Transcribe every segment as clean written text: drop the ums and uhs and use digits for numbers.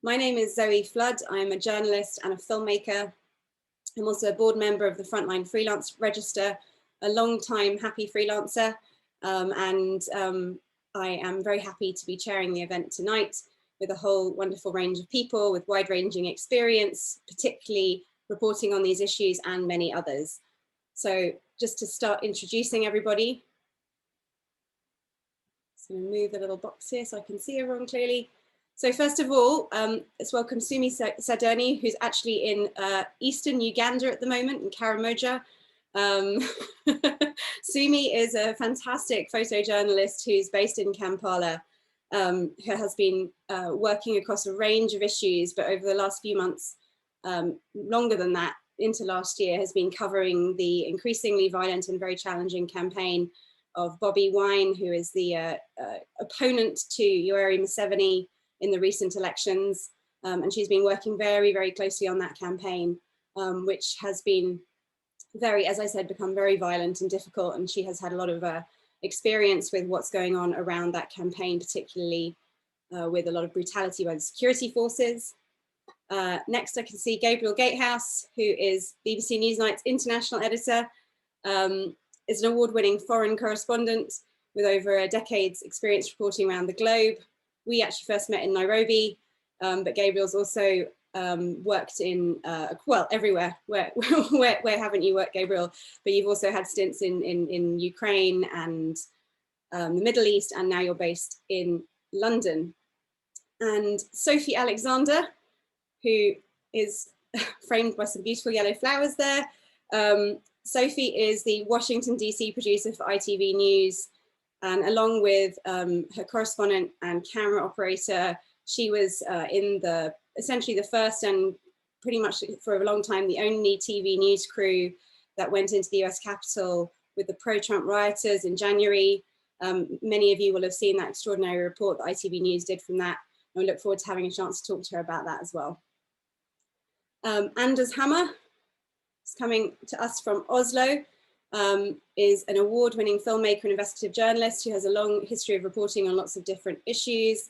My name is Zoe Flood. I'm a journalist and a filmmaker. I'm also a board member of the Frontline Freelance Register, a long-time happy freelancer, I am very happy to be chairing the event tonight with a whole wonderful range of people with wide-ranging experience, particularly reporting on these issues and many others. So just to start introducing everybody, so move the little box here so I can see everyone clearly. So first of all, let's welcome Sumy Sadurni, who's actually in eastern Uganda at the moment, in Karamoja. Sumy is a fantastic photojournalist who's based in Kampala, who has been working across a range of issues, but over the last few months, longer than that, into last year, has been covering the increasingly violent and very challenging campaign of Bobi Wine, who is the opponent to Yoweri Museveni in the recent elections. And she's been working very, very closely on that campaign, which has been very, as I said, become very violent and difficult. And she has had a lot of experience with what's going on around that campaign, particularly with a lot of brutality by the security forces. Next, I can see Gabriel Gatehouse, who is BBC Newsnight's international editor, is an award-winning foreign correspondent with over a decade's experience reporting around the globe. We actually first met in Nairobi, but Gabriel's also worked in, well, everywhere. Where haven't you worked, Gabriel? But you've also had stints in Ukraine and the Middle East, and now you're based in London. And Sophie Alexander, who is framed by some beautiful yellow flowers there. Sophie is the Washington, DC producer for ITV News. And along with her correspondent and camera operator, she was in essentially the first and pretty much for a long time, the only TV news crew that went into the US Capitol with the pro-Trump rioters in January. Many of you will have seen that extraordinary report that ITV News did from that. And we look forward to having a chance to talk to her about that as well. Anders Hammer is coming to us from Oslo. Is an award-winning filmmaker and investigative journalist who has a long history of reporting on lots of different issues.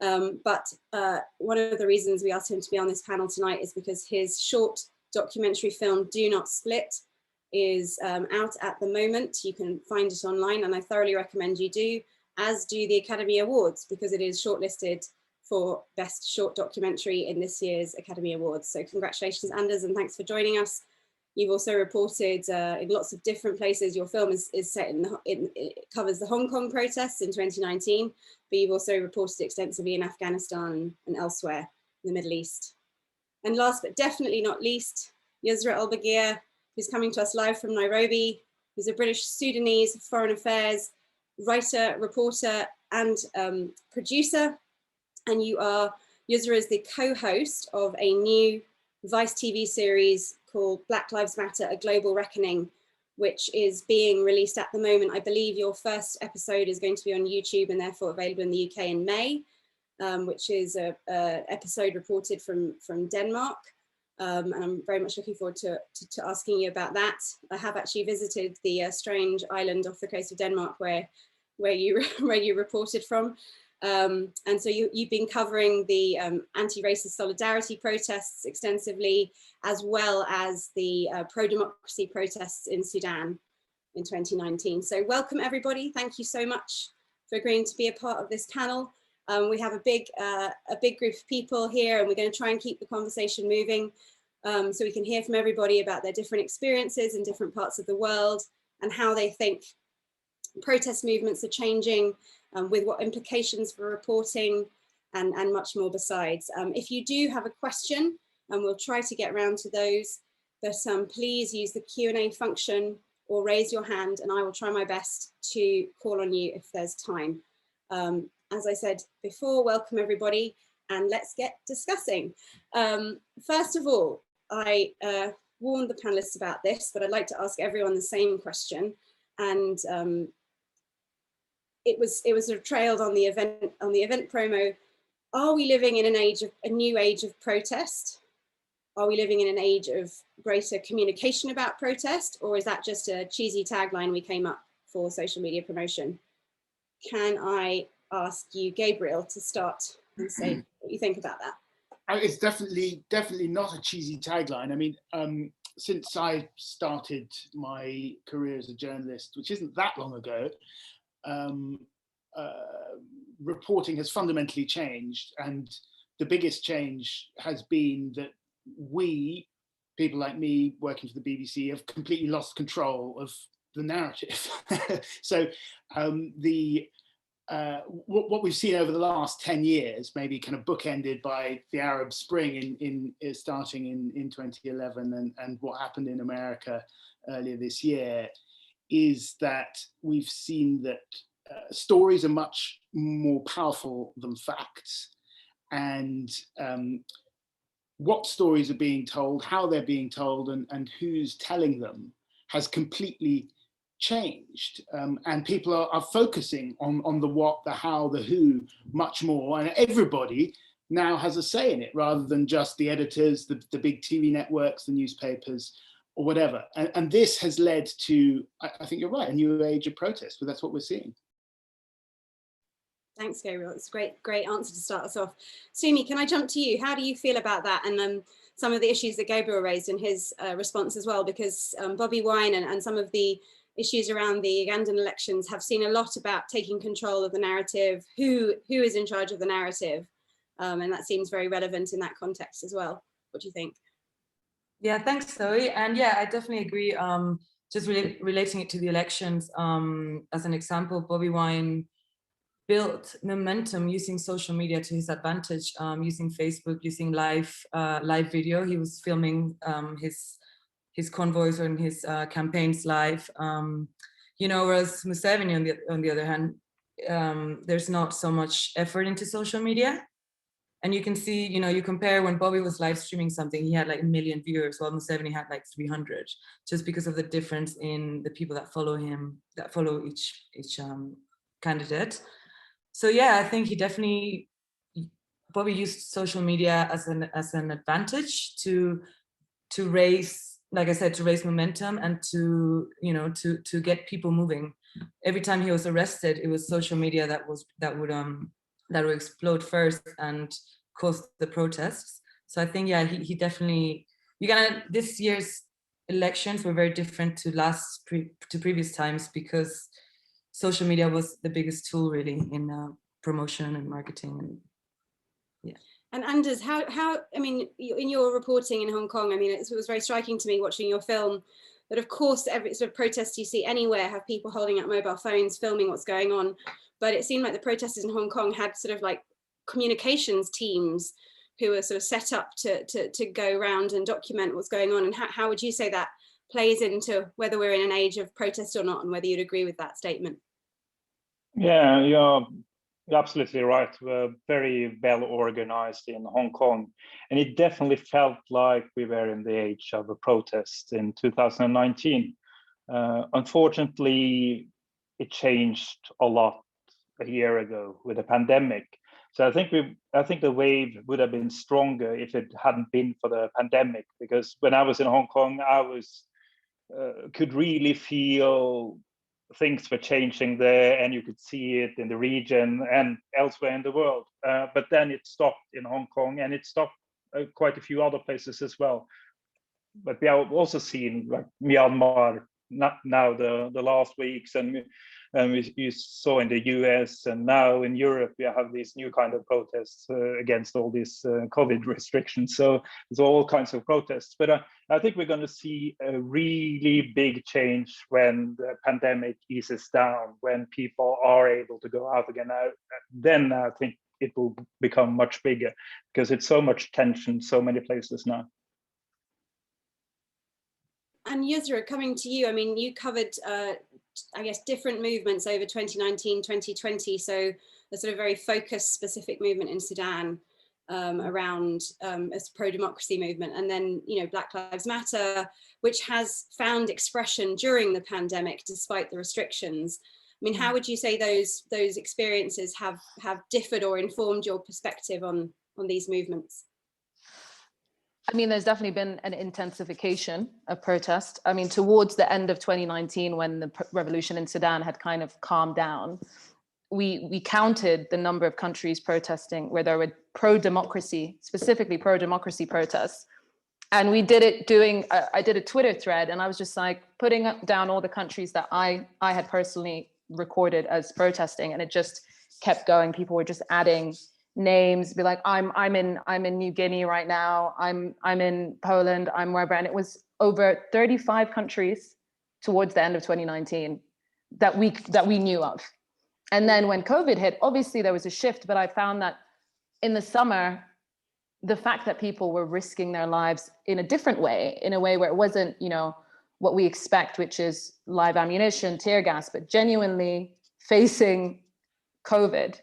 But one of the reasons we asked him to be on this panel tonight is because his short documentary film, Do Not Split, is out at the moment. You can find it online, and I thoroughly recommend you do, as do the Academy Awards, because it is shortlisted for Best Short Documentary in this year's Academy Awards. So congratulations, Anders, and thanks for joining us. You've also reported in lots of different places. Your film is set it covers the Hong Kong protests in 2019, but you've also reported extensively in Afghanistan and elsewhere in the Middle East. And last but definitely not least, Yousra Elbagir, who's coming to us live from Nairobi, who's a British Sudanese foreign affairs writer, reporter, and producer. And Yousra is the co-host of a new Vice TV series called Black Lives Matter, A Global Reckoning, which is being released at the moment. I believe your first episode is going to be on YouTube and therefore available in the UK in May, which is an episode reported from Denmark. And I'm very much looking forward to asking you about that. I have actually visited the strange island off the coast of Denmark where you reported from. And so you've been covering the anti-racist solidarity protests extensively, as well as the pro-democracy protests in Sudan in 2019. So welcome everybody. Thank you so much for agreeing to be a part of this panel. We have a big group of people here, and we're going to try and keep the conversation moving so we can hear from everybody about their different experiences in different parts of the world and how they think protest movements are changing, with what implications for reporting and much more besides. If you do have a question, and we'll try to get around to those, but please use the Q&A function or raise your hand, and I will try my best to call on you if there's time. As I said before, welcome everybody, and let's get discussing. First of all, I warned the panelists about this, but I'd like to ask everyone the same question. And it was sort of trailed on the event promo. Are we living in a new age of protest? Are we living in an age of greater communication about protest, or is that just a cheesy tagline we came up for social media promotion? Can I ask you, Gabriel, to start and say what you think about that? It's definitely not a cheesy tagline. I mean, since I started my career as a journalist, which isn't that long ago, reporting has fundamentally changed, and the biggest change has been that we, people like me working for the BBC, have completely lost control of the narrative. So what we've seen over the last 10 years, maybe kind of bookended by the Arab Spring starting in 2011 and what happened in America earlier this year, is that we've seen that stories are much more powerful than facts, and what stories are being told, how they're being told, and who's telling them has completely changed, and people are focusing on the what, the how, the who much more, and everybody now has a say in it, rather than just the editors, the big TV networks, the newspapers, or whatever. And this has led to, I think you're right, a new age of protest, but that's what we're seeing. Thanks, Gabriel. It's a great answer to start us off. Sumy, can I jump to you? How do you feel about that, and some of the issues that Gabriel raised in his response as well? Because Bobi Wine and some of the issues around the Ugandan elections have seen a lot about taking control of the narrative, who is in charge of the narrative, and that seems very relevant in that context as well. What do you think? Yeah, thanks, Zoe. And yeah, I definitely agree. Just relating it to the elections, as an example, Bobi Wine built momentum using social media to his advantage, using Facebook, using live video. He was filming his convoys and his campaigns live. Whereas Museveni, on the other hand, there's not so much effort into social media. And you can see, you compare when Bobby was live streaming something, he had like 1 million viewers, while Museveni had like 300, just because of the difference in the people that follow him, that follow each candidate. So yeah, I think Bobby used social media as an advantage to raise, like I said, to raise momentum and to get people moving. Every time he was arrested, it was social media that would explode first and cause the protests. So I think, yeah, he definitely, this year's elections were very different to previous times, because social media was the biggest tool really in promotion and marketing. And yeah. And Anders, how I mean, in your reporting in Hong Kong, I mean, it was very striking to me watching your film that, of course, every sort of protest you see anywhere have people holding up mobile phones, filming what's going on. But it seemed like the protesters in Hong Kong had sort of like communications teams who were sort of set up to go around and document what's going on. And how would you say that plays into whether we're in an age of protest or not, and whether you'd agree with that statement? Yeah, you're absolutely right. We're very well organized in Hong Kong, and it definitely felt like we were in the age of a protest in 2019. Unfortunately, it changed a lot a year ago with the pandemic. So I think the wave would have been stronger if it hadn't been for the pandemic, because when I was in Hong Kong, I could really feel things were changing there, and you could see it in the region and elsewhere in the world. But then it stopped in Hong Kong, and it stopped quite a few other places as well. But we have also seen like Myanmar now the last weeks, and you saw in the US, and now in Europe we have these new kind of protests against all these COVID restrictions. So there's all kinds of protests. But I think we're going to see a really big change when the pandemic eases down, when people are able to go out again. Then I think it will become much bigger, because it's so much tension, so many places now. And Yousra, coming to you, I mean, you covered, I guess, different movements over 2019, 2020. So a sort of very focused, specific movement in Sudan around a pro-democracy movement. And then, Black Lives Matter, which has found expression during the pandemic, despite the restrictions. I mean, how would you say those experiences have differed or informed your perspective on these movements? I mean, there's definitely been an intensification of protest. I mean, towards the end of 2019, when the revolution in Sudan had kind of calmed down, we counted the number of countries protesting where there were pro-democracy, specifically pro-democracy protests. And we did it doing, I did a Twitter thread, and I was just like putting down all the countries that I had personally recorded as protesting, and it just kept going. People were just adding names, be like, I'm in New Guinea right now, I'm in Poland, I'm wherever. And it was over 35 countries towards the end of 2019 that we knew of. And then when COVID hit, obviously there was a shift, but I found that in the summer, the fact that people were risking their lives in a different way, in a way where it wasn't, you know, what we expect, which is live ammunition, tear gas, but genuinely facing COVID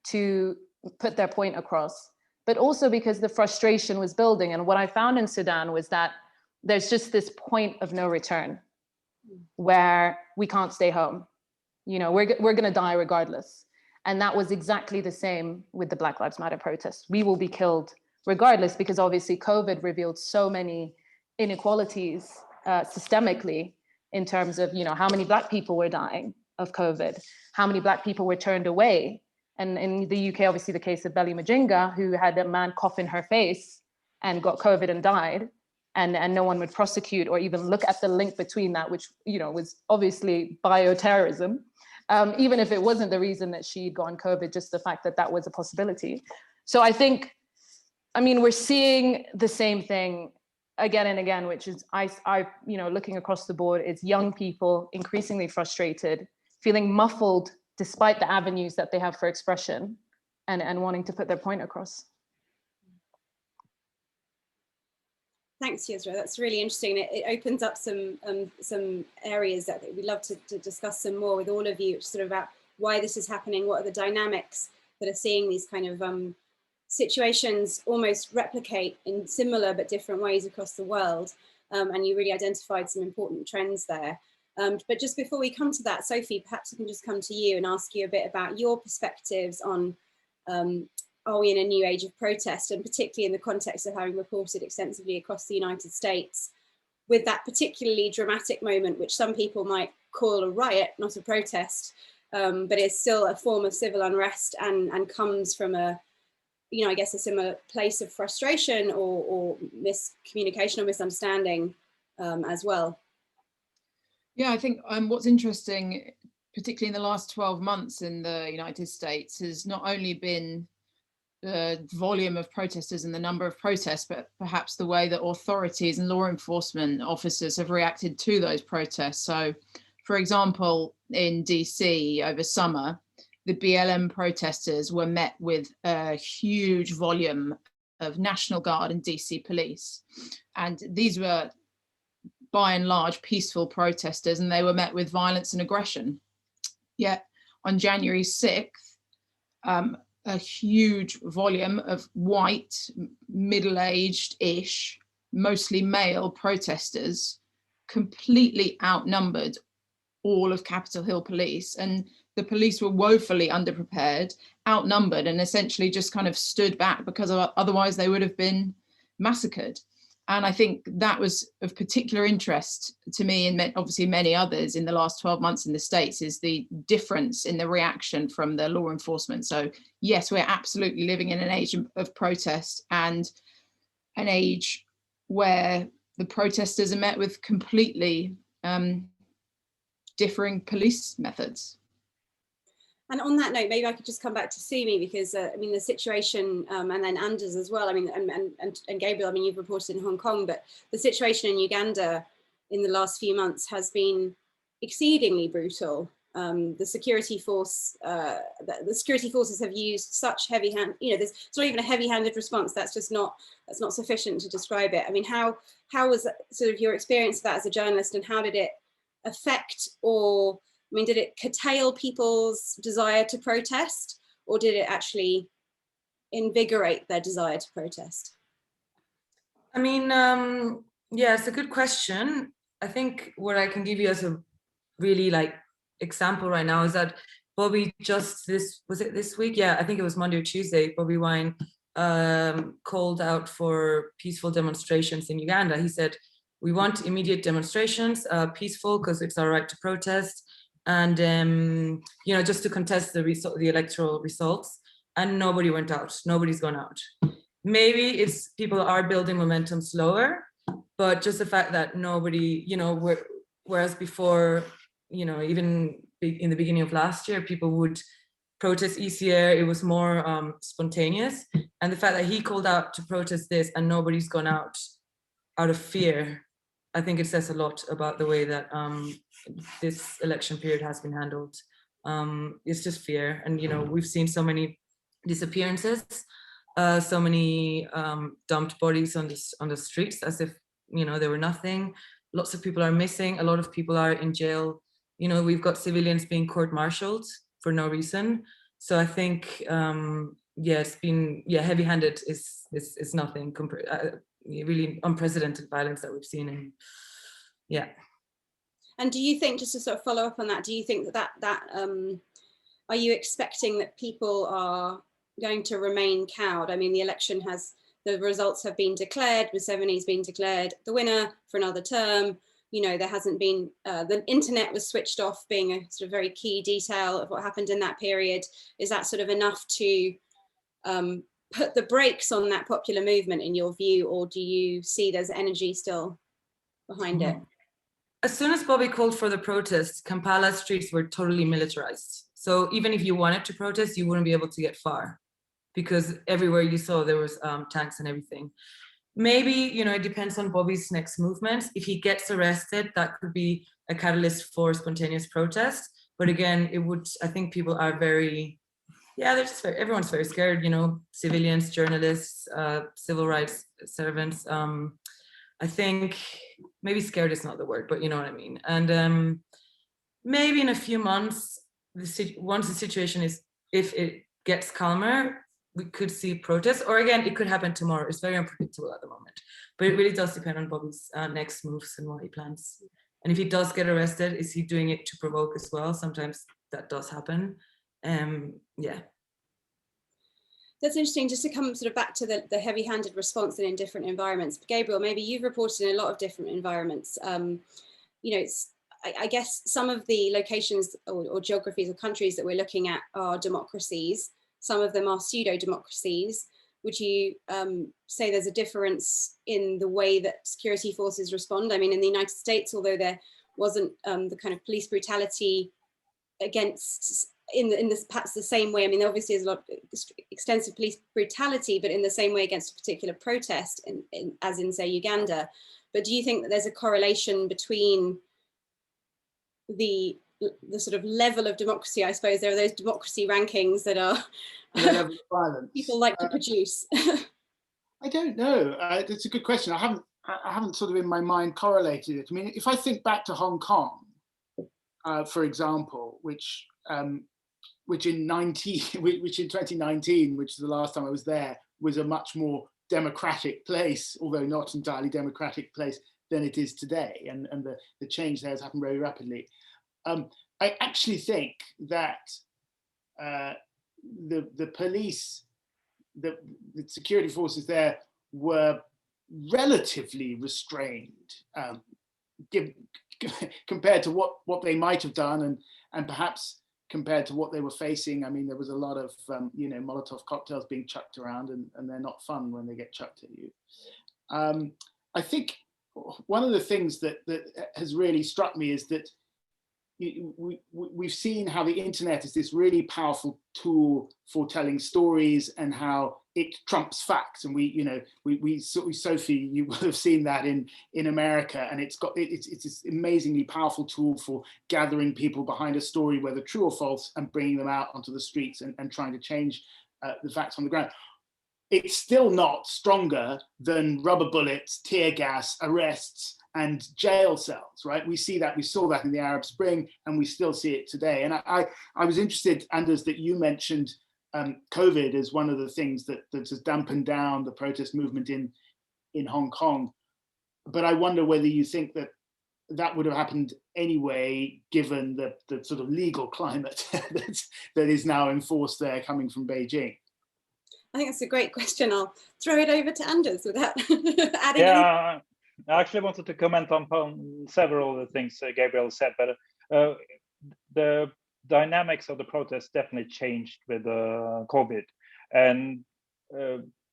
to put their point across. But also because the frustration was building. And what I found in Sudan was that there's just this point of no return where we can't stay home. You know, we're going to die regardless. And that was exactly the same with the Black Lives Matter protests. We will be killed regardless, because obviously COVID revealed so many inequalities systemically in terms of, you know, how many Black people were dying of COVID, how many Black people were turned away. And in the UK, obviously the case of Belly Majinga, who had a man cough in her face and got COVID and died, and no one would prosecute or even look at the link between that, which, you know, was obviously bioterrorism. Even if it wasn't the reason that she'd gotten COVID, just the fact that that was a possibility. So I think, I mean, we're seeing the same thing again and again, which is, I you know, looking across the board, it's young people increasingly frustrated, feeling muffled despite the avenues that they have for expression, and wanting to put their point across. Thanks, Yousra. That's really interesting. It opens up some areas that we'd love to discuss some more with all of you, sort of about why this is happening, what are the dynamics that are seeing these kind of situations almost replicate in similar but different ways across the world. And you really identified some important trends there. But just before we come to that, Sophie, perhaps I can just come to you and ask you a bit about your perspectives on, are we in a new age of protest, and particularly in the context of having reported extensively across the United States, with that particularly dramatic moment, which some people might call a riot, not a protest, but is still a form of civil unrest and comes from a, you know, I guess a similar place of frustration or miscommunication or misunderstanding as well. Yeah, I think what's interesting, particularly in the last 12 months in the United States, has not only been the volume of protesters and the number of protests, but perhaps the way that authorities and law enforcement officers have reacted to those protests. So, for example, in DC over summer, the BLM protesters were met with a huge volume of National Guard and DC police. And these were by and large peaceful protesters, and they were met with violence and aggression. Yet on January 6th, a huge volume of white, middle-aged-ish, mostly male protesters completely outnumbered all of Capitol Hill police. And the police were woefully underprepared, outnumbered, and essentially just kind of stood back because otherwise they would have been massacred. And I think that was of particular interest to me, and obviously many others in the last 12 months in the States, is the difference in the reaction from the law enforcement. So yes, we're absolutely living in an age of protest, and an age where the protesters are met with completely differing police methods. And on that note, maybe I could just come back to Sumy, because I mean, the situation, and then Anders as well, I mean, and Gabriel, I mean, you've reported in Hong Kong, but the situation in Uganda in the last few months has been exceedingly brutal. The security forces have used such heavy-handed, you know, it's not even a heavy-handed response. That's not sufficient to describe it. I mean, how was sort of your experience of that as a journalist, and how did it affect, or I mean, did it curtail people's desire to protest, or did it actually invigorate their desire to protest? I mean, yeah, it's a good question. I think what I can give you as a really like example right now is that Bobby just was it this week? Yeah, I think it was Monday or Tuesday, Bobby Wine called out for peaceful demonstrations in Uganda. He said, we want immediate demonstrations, peaceful, because it's our right to protest. And, you know, just to contest the electoral results. and nobody went out. Nobody's gone out. Maybe it's people are building momentum slower, but just the fact that nobody, whereas before, even in the beginning of last year, people would protest easier, it was more spontaneous. And the fact that he called out to protest this and nobody's gone out of fear, I think it says a lot about the way that this election period has been handled. It's just fear. And, we've seen so many disappearances, so many dumped bodies on the streets as if, there were nothing. Lots of people are missing. A lot of people are in jail. We've got civilians being court-martialed for no reason. So I think, it's been, heavy-handed is nothing compared. Really unprecedented violence that we've seen. And yeah. And do you think, just to sort of follow up on that, do you think that are you expecting that people are going to remain cowed? I mean, the results have been declared, Museveni's been declared the winner for another term. There hasn't been, the internet was switched off, being a sort of very key detail of what happened in that period. Is that sort of enough to put the brakes on that popular movement in your view, or do you see there's energy still behind it? As soon as Bobby called for the protests, Kampala streets were totally militarized. So even if you wanted to protest, you wouldn't be able to get far because everywhere you saw there was tanks and everything. Maybe, it depends on Bobby's next movements. If he gets arrested, that could be a catalyst for spontaneous protest. But again, I think people are very, everyone's very scared, civilians, journalists, civil rights servants. I think maybe scared is not the word, but you know what I mean. And maybe in a few months, once the situation if it gets calmer, we could see protests, or again, it could happen tomorrow. It's very unpredictable at the moment, but it really does depend on Bobby's next moves and what he plans. And if he does get arrested, is he doing it to provoke as well? Sometimes that does happen. Yeah. That's interesting, just to come sort of back to the heavy-handed response in different environments. Gabriel, maybe you've reported in a lot of different environments. I guess some of the locations or geographies or countries that we're looking at are democracies. Some of them are pseudo-democracies. Would you say there's a difference in the way that security forces respond? I mean, in the United States, although there wasn't the kind of police brutality against, in this perhaps the same way, I mean, obviously there's a lot of extensive police brutality, but in the same way against a particular protest, as in, say, Uganda. But do you think that there's a correlation between the sort of level of democracy? I suppose there are those democracy rankings that are people like to produce. I don't know. It's a good question. I haven't sort of in my mind correlated it. I mean, if I think back to Hong Kong, for example, which in 2019, which is the last time I was there, was a much more democratic place, although not entirely democratic place, than it is today. And the change there has happened very rapidly. I actually think that the police, the security forces there were relatively restrained compared to what they might have done, and perhaps compared to what they were facing. I mean, there was a lot of Molotov cocktails being chucked around, and they're not fun when they get chucked at you. I think one of the things that has really struck me is that we've seen how the internet is this really powerful tool for telling stories, and how it trumps facts. And Sophie, you will have seen that in America, and it's this amazingly powerful tool for gathering people behind a story, whether true or false, and bringing them out onto the streets and trying to change the facts on the ground. It's still not stronger than rubber bullets, tear gas, arrests, and jail cells, right? We saw that in the Arab Spring, and we still see it today. And I was interested, Anders, that you mentioned COVID as one of the things that has dampened down the protest movement in Hong Kong. But I wonder whether you think that would have happened anyway, given the sort of legal climate that is now enforced there, coming from Beijing. I think that's a great question. I'll throw it over to Anders without adding anything. I actually wanted to comment on several of the things Gabriel said, but the dynamics of the protest definitely changed with COVID. And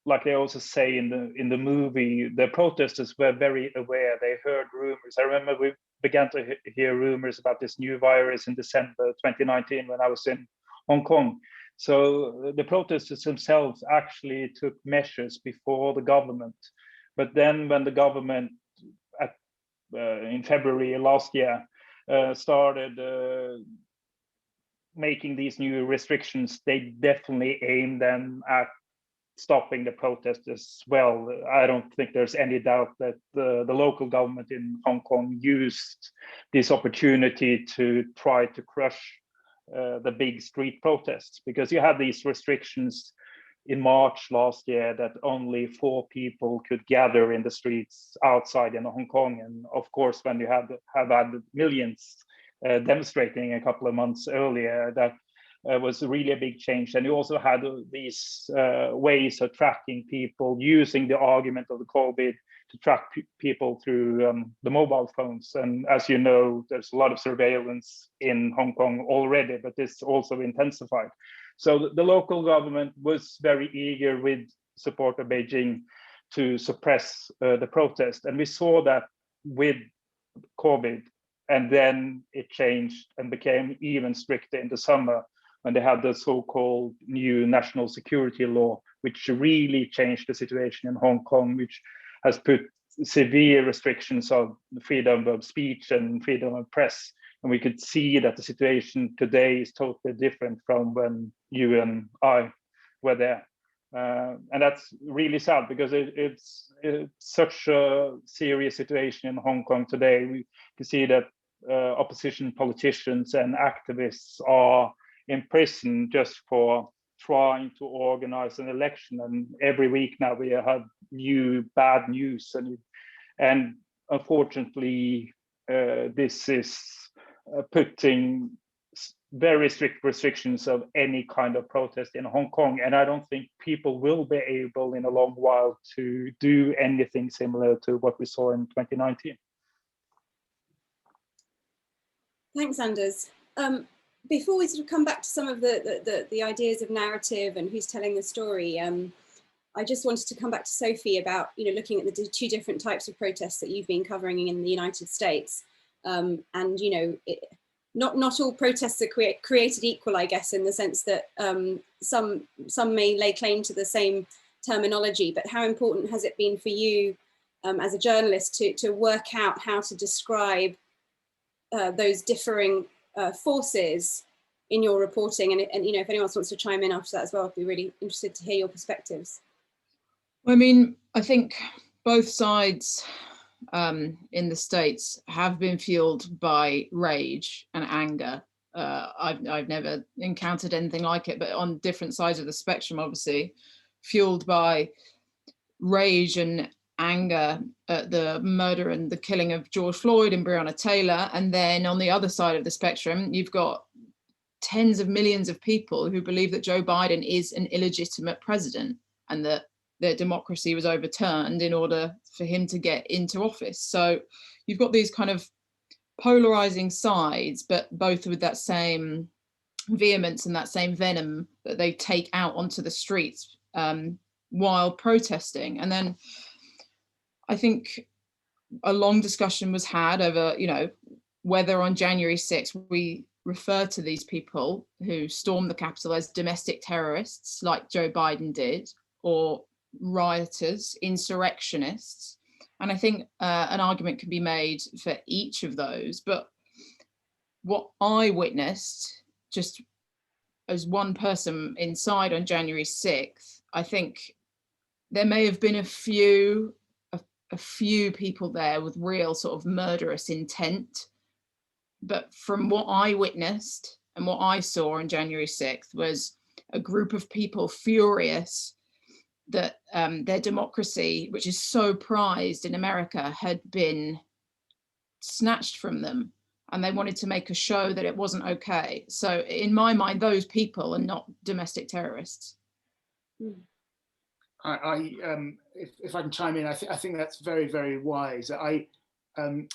like they also say in the movie, the protesters were very aware. They heard rumors. I remember we began to hear rumors about this new virus in December 2019 when I was in Hong Kong. So the protesters themselves actually took measures before the government. But then when the government in February last year started making these new restrictions, they definitely aimed them at stopping the protest as well. I don't think there's any doubt that the local government in Hong Kong used this opportunity to try to crush the big street protests, because you had these restrictions in March last year that only 4 people could gather in the streets outside in Hong Kong. And of course, when you have had millions demonstrating a couple of months earlier, that was really a big change. And you also had these ways of tracking people, using the argument of the COVID to track people through the mobile phones. And as you know, there's a lot of surveillance in Hong Kong already, but this also intensified. So the local government was very eager with support of Beijing to suppress the protest. And we saw that with COVID, and then it changed and became even stricter in the summer when they had the so-called new national security law, which really changed the situation in Hong Kong, which has put severe restrictions of the freedom of speech and freedom of press. And we could see that the situation today is totally different from when you and I were there. And that's really sad, because it's such a serious situation in Hong Kong today. We can see that opposition politicians and activists are in prison just for trying to organize an election. And every week now we have new bad news. And unfortunately, this is putting very strict restrictions of any kind of protest in Hong Kong. And I don't think people will be able in a long while to do anything similar to what we saw in 2019. Thanks, Anders. Before we sort of come back to some of the ideas of narrative and who's telling the story, I just wanted to come back to Sophie about, looking at the 2 different types of protests that you've been covering in the United States. And, not all protests are created equal, I guess, in the sense that some may lay claim to the same terminology, but how important has it been for you as a journalist to work out how to describe those differing forces in your reporting? And if anyone wants to chime in after that as well, I'd be really interested to hear your perspectives. I mean, I think both sides in the States have been fueled by rage and anger. I've never encountered anything like it, but on different sides of the spectrum, obviously, fueled by rage and anger at the murder and the killing of George Floyd and Breonna Taylor. And then on the other side of the spectrum, you've got tens of millions of people who believe that Joe Biden is an illegitimate president and that their democracy was overturned in order for him to get into office. So you've got these kind of polarizing sides, but both with that same vehemence and that same venom that they take out onto the streets while protesting. And then I think a long discussion was had over, whether on January 6th we refer to these people who stormed the Capitol as domestic terrorists, like Joe Biden did, or rioters, insurrectionists. And I think an argument can be made for each of those. But what I witnessed, just as one person inside on January 6th, I think there may have been a few people there with real sort of murderous intent. But from what I witnessed and what I saw on January 6th was a group of people furious that their democracy, which is so prized in America, had been snatched from them, and they wanted to make a show that it wasn't okay. So in my mind, those people are not domestic terrorists. If I can chime in, I think that's very, very wise. I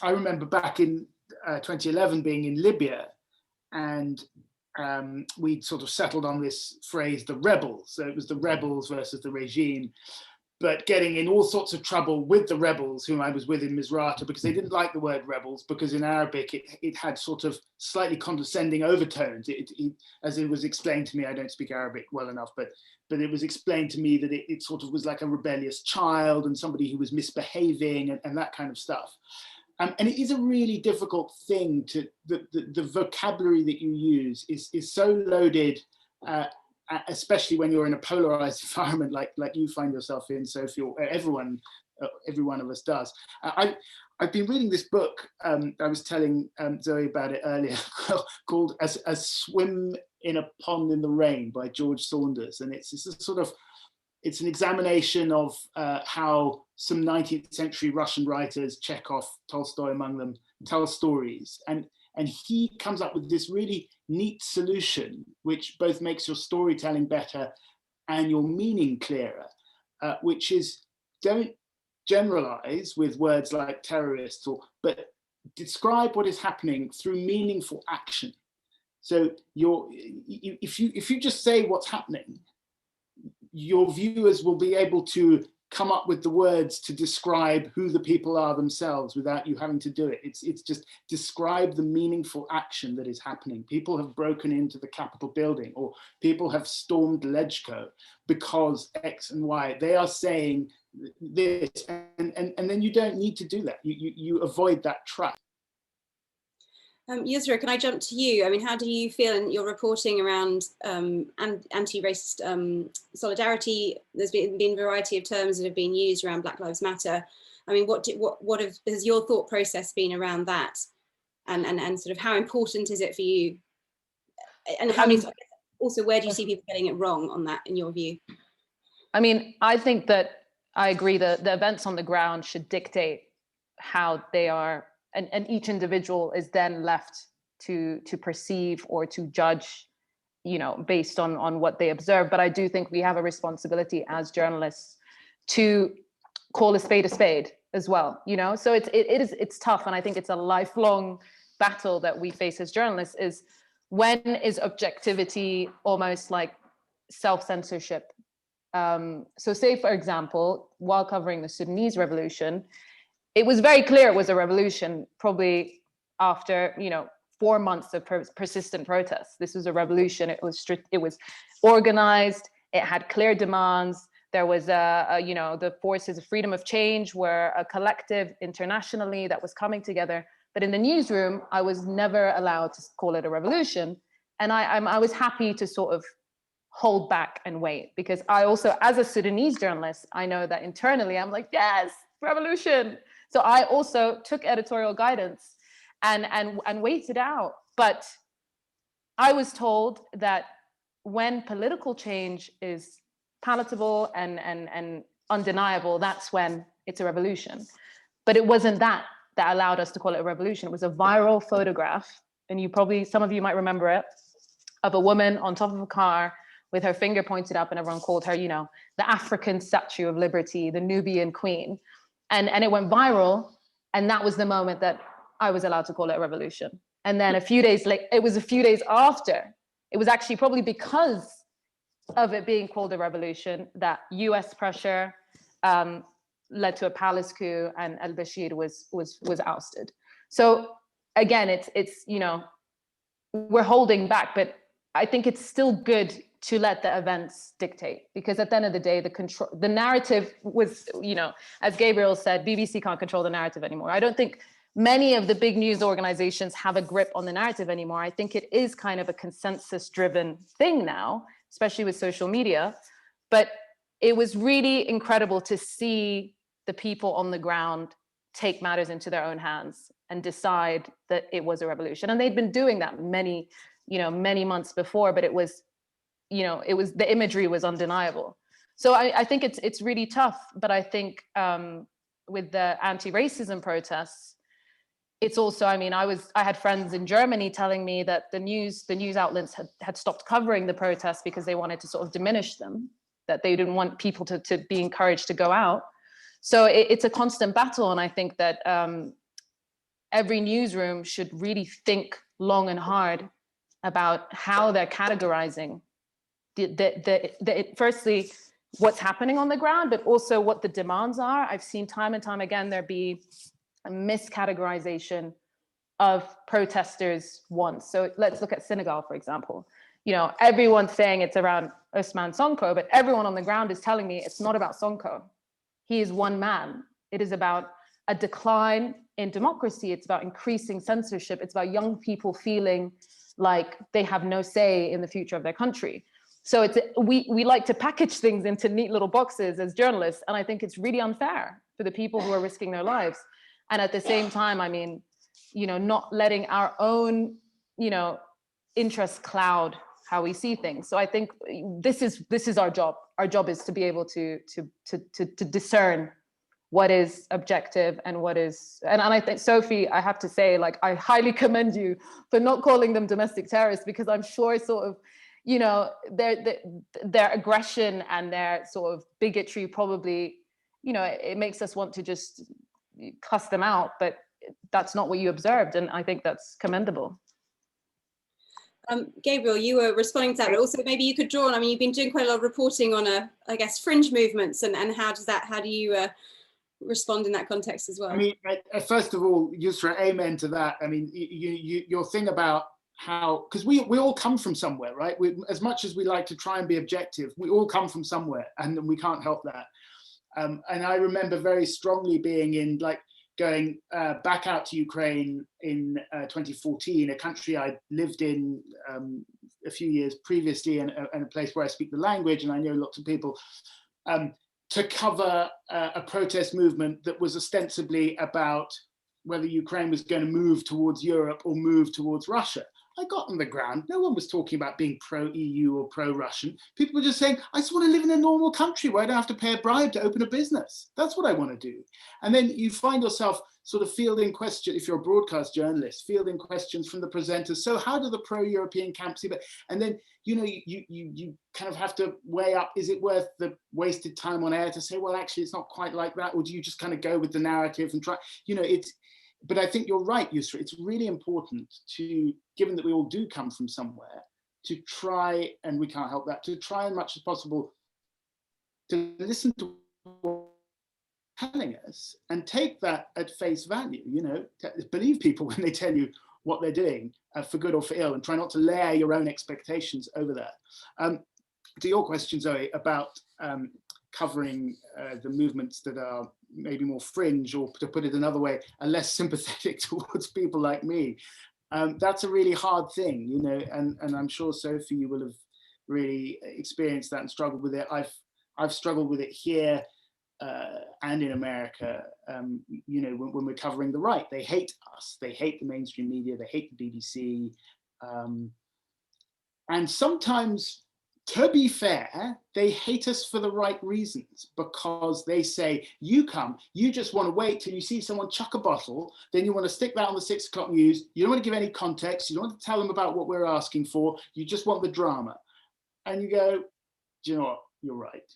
remember back in 2011 being in Libya, and we'd sort of settled on this phrase, the rebels. So it was the rebels versus the regime, but getting in all sorts of trouble with the rebels whom I was with in Misrata, because they didn't like the word rebels, because in Arabic it had sort of slightly condescending overtones. As it was explained to me, I don't speak Arabic well enough, but it was explained to me that it sort of was like a rebellious child and somebody who was misbehaving and that kind of stuff. And it is a really difficult thing to, the vocabulary that you use is so loaded, especially when you're in a polarized environment like you find yourself in, Sophie, or every one of us does. I've been reading this book, I was telling Zoe about it earlier, called A Swim in a Pond in the Rain by George Saunders. And it's a sort of, it's an examination of how some 19th century Russian writers, Chekhov, Tolstoy among them, tell stories. And he comes up with this really neat solution, which both makes your storytelling better and your meaning clearer, which is, don't generalize with words like terrorists, but describe what is happening through meaningful action. So if you just say what's happening, your viewers will be able to come up with the words to describe who the people are themselves without you having to do it. It's just describe the meaningful action that is happening. People have broken into the Capitol building, or people have stormed Lejko because X and Y. They are saying this, and then you don't need to do that. You avoid that trap. Yousra, can I jump to you? I mean, how do you feel in your reporting around anti-racist solidarity? There's been a variety of terms that have been used around Black Lives Matter. I mean, what has your thought process been around that? And sort of how important is it for you? And how many, also, where do you see people getting it wrong on that, in your view? I mean, I think that I agree that the events on the ground should dictate how they are, and each individual is then left to perceive or to judge, you know, based on what they observe. But I do think we have a responsibility as journalists to call a spade as well, you know? So it's tough, and I think it's a lifelong battle that we face as journalists, is when is objectivity almost like self-censorship? So say, for example, while covering the Sudanese revolution, it was very clear it was a revolution, probably after, 4 months of persistent protests. This was a revolution. It was organized. It had clear demands. There was the forces of freedom of change were a collective internationally that was coming together. But in the newsroom, I was never allowed to call it a revolution. And I was happy to sort of hold back and wait, because I also, as a Sudanese journalist, I know that internally I'm like, yes, revolution. So I also took editorial guidance and waited out. But I was told that when political change is palatable and undeniable, that's when it's a revolution. But it wasn't that allowed us to call it a revolution. It was a viral photograph, and some of you might remember it, of a woman on top of a car with her finger pointed up, and everyone called her, the African Statue of Liberty, the Nubian Queen. And it went viral. And that was the moment that I was allowed to call it a revolution. And then a few days later, it was a few days after, it was actually probably because of it being called a revolution that US pressure led to a palace coup, and Elbagir was ousted. So again, it's we're holding back, but I think it's still good to let the events dictate, because at the end of the day, the narrative was, as Gabriel said, BBC can't control the narrative anymore. I don't think many of the big news organizations have a grip on the narrative anymore. I think it is kind of a consensus-driven thing now, especially with social media. But it was really incredible to see the people on the ground take matters into their own hands and decide that it was a revolution. And they'd been doing that many months before, but it was the imagery was undeniable. So I think it's really tough. But I think with the anti-racism protests, it's also, I had friends in Germany telling me that the news outlets had stopped covering the protests because they wanted to sort of diminish them, that they didn't want people to be encouraged to go out. So it's a constant battle. And I think that every newsroom should really think long and hard about how they're categorizing firstly, what's happening on the ground, but also what the demands are. I've seen time and time again there be a miscategorization of protesters' wants. So let's look at Senegal, for example. You know, everyone's saying it's around Ousmane Sonko, but everyone on the ground is telling me it's not about Sonko. He is one man. It is about a decline in democracy. It's about increasing censorship. It's about young people feeling like they have no say in the future of their country. So we like to package things into neat little boxes as journalists, and I think it's really unfair for the people who are risking their lives. And at the same time, I mean, you know, not letting our own, you know, interests cloud how we see things. So I think this is our job. Our job is to be able to discern what is objective and what is, and I think, Sophie, I have to say, like, I highly commend you for not calling them domestic terrorists, because I'm sure sort of, you know, their aggression and their sort of bigotry probably, you know, it makes us want to just cuss them out, but that's not what you observed, and I think that's commendable. Gabriel, you were responding to that, but also maybe you could draw on, I mean, you've been doing quite a lot of reporting on, I guess, fringe movements, and how do you respond in that context as well? I mean, first of all, Yousra, amen to that. I mean, your thing about how, because we all come from somewhere, right? As much as we like to try and be objective, we all come from somewhere, and we can't help that. And I remember very strongly being in, like, going back out to Ukraine in 2014, a country I lived in a few years previously, and a place where I speak the language and I know lots of people, to cover a protest movement that was ostensibly about whether Ukraine was going to move towards Europe or move towards Russia. I got on the ground. No one was talking about being pro-EU or pro-Russian. People were just saying, I just want to live in a normal country where I don't have to pay a bribe to open a business. That's what I want to do. And then you find yourself sort of fielding questions, if you're a broadcast journalist, fielding questions from the presenters. So how do the pro-European camps see that? And then, you know, you kind of have to weigh up, is it worth the wasted time on air to say, well, actually, it's not quite like that? Or do you just kind of go with the narrative and try, you know, but I think you're right, Yousra. It's really important to, given that we all do come from somewhere, to try, and we can't help that, to try as much as possible to listen to what they're telling us and take that at face value, you know, believe people when they tell you what they're doing, for good or for ill, and try not to layer your own expectations over that. To your question, Zoe, about covering the movements that are maybe more fringe, or to put it another way, are less sympathetic towards people like me. That's a really hard thing, you know, and I'm sure, Sophie, you will have really experienced that and struggled with it. I've struggled with it here and in America, you know, when we're covering the right. They hate us, they hate the mainstream media, they hate the BBC. And sometimes, to be fair, they hate us for the right reasons, because they say, you just want to wait till you see someone chuck a bottle, then you want to stick that on the 6 o'clock news. You don't want to give any context. You don't want to tell them about what we're asking for. You just want the drama. And you go, do you know what? You're right.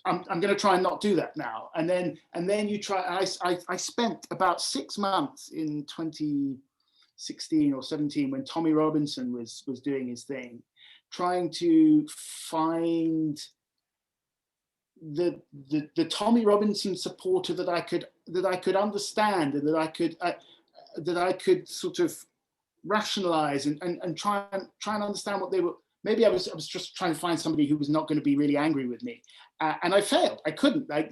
I'm going to try and not do that now. And then you try. I spent about 6 months in 2016 or 17 when Tommy Robinson was doing his thing, trying to find the Tommy Robinson supporter that I could understand, and that I could sort of rationalize and try and understand what they were. Maybe I was just trying to find somebody who was not going to be really angry with me, and I failed. I couldn't. I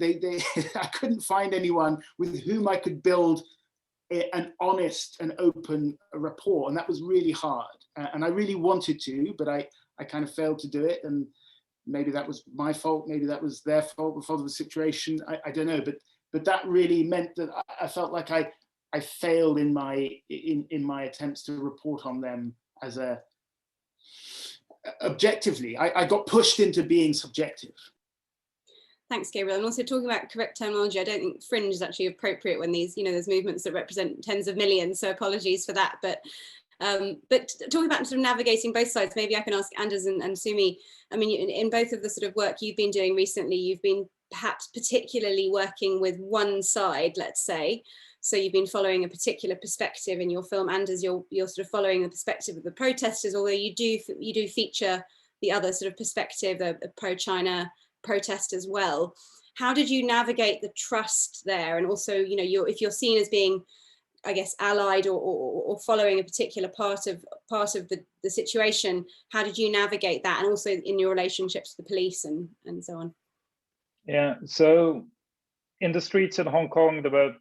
couldn't find anyone with whom I could build an honest and open rapport, and that was really hard. And I really wanted to, but I kind of failed to do it. And maybe that was my fault. Maybe that was their fault, the fault of the situation. I don't know. But that really meant that I felt like I failed in my attempts to report on them as objectively. I got pushed into being subjective. Thanks, Gabriel. And also, talking about correct terminology, I don't think fringe is actually appropriate when these, you know, there's movements that represent tens of millions. So apologies for that. But talking about sort of navigating both sides, maybe I can ask Anders and Sumy. I mean, in both of the sort of work you've been doing recently, you've been perhaps particularly working with one side, let's say. So you've been following a particular perspective in your film, and as you're sort of following the perspective of the protesters, although you do feature the other sort of perspective, the pro-China protest as well. How did you navigate the trust there? And also, you know, if you're seen as being, I guess, allied or following a particular part of the situation, how did you navigate that? And also in your relationships with the police and so on? Yeah, so in the streets in Hong Kong, there were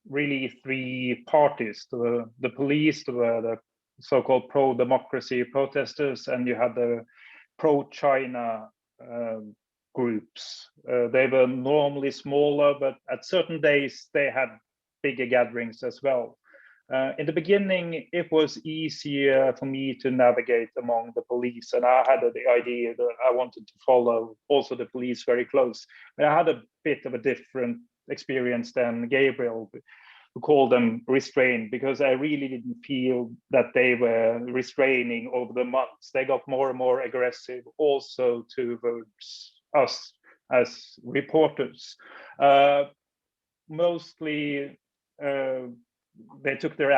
really three parties. The police, the so-called pro-democracy protesters, and you had the pro-China groups. They were normally smaller, but at certain days they had bigger gatherings as well. In the beginning, it was easier for me to navigate among the police, and I had the idea that I wanted to follow also the police very close. But I had a bit of a different experience than Gabriel, who called them restrained, because I really didn't feel that they were restraining over the months. They got more and more aggressive also towards us as reporters. Mostly, they took their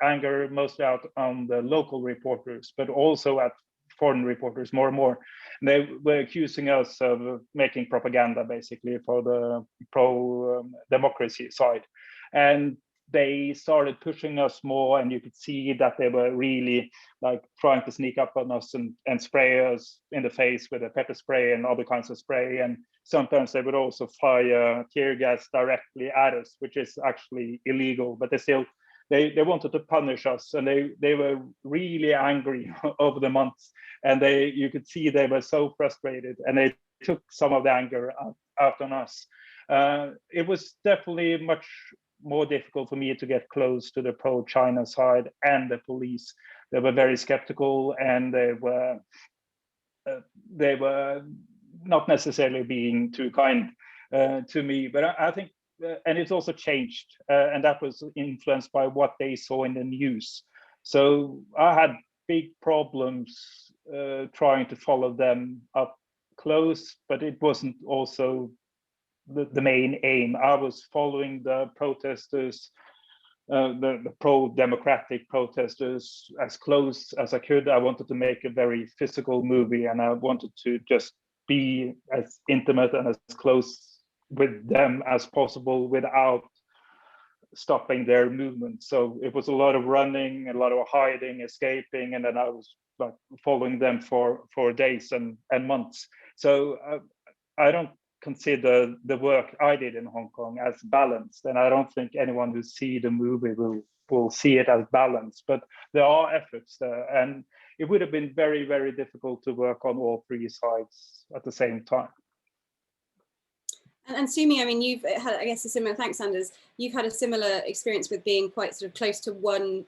anger mostly out on the local reporters, but also at foreign reporters more and more. And they were accusing us of making propaganda, basically, for the pro-democracy side. And they started pushing us more, and you could see that they were really like trying to sneak up on us and spray us in the face with a pepper spray and other kinds of spray. And sometimes they would also fire tear gas directly at us, which is actually illegal, but they wanted to punish us, and they were really angry over the months, and you could see they were so frustrated, and they took some of the anger out on us. It was definitely much more difficult for me to get close to the pro-China side and the police. They were very skeptical, and they were not necessarily being too kind to me. But I think, and it's also changed, and that was influenced by what they saw in the news. So I had big problems trying to follow them up close, but it wasn't also the main aim. I was following the protesters, the pro-democratic protesters, as close as I could. I wanted to make a very physical movie, and I wanted to just be as intimate and as close with them as possible without stopping their movement. So it was a lot of running, a lot of hiding, escaping, and then I was like following them for days and months. So I don't consider the work I did in Hong Kong as balanced, and I don't think anyone who see the movie will see it as balanced, but there are efforts there, and it would have been very, very difficult to work on all three sides at the same time. And Sumy, I mean, you've had, I guess, a similar, thanks Anders, you've had a similar experience with being quite sort of close to one,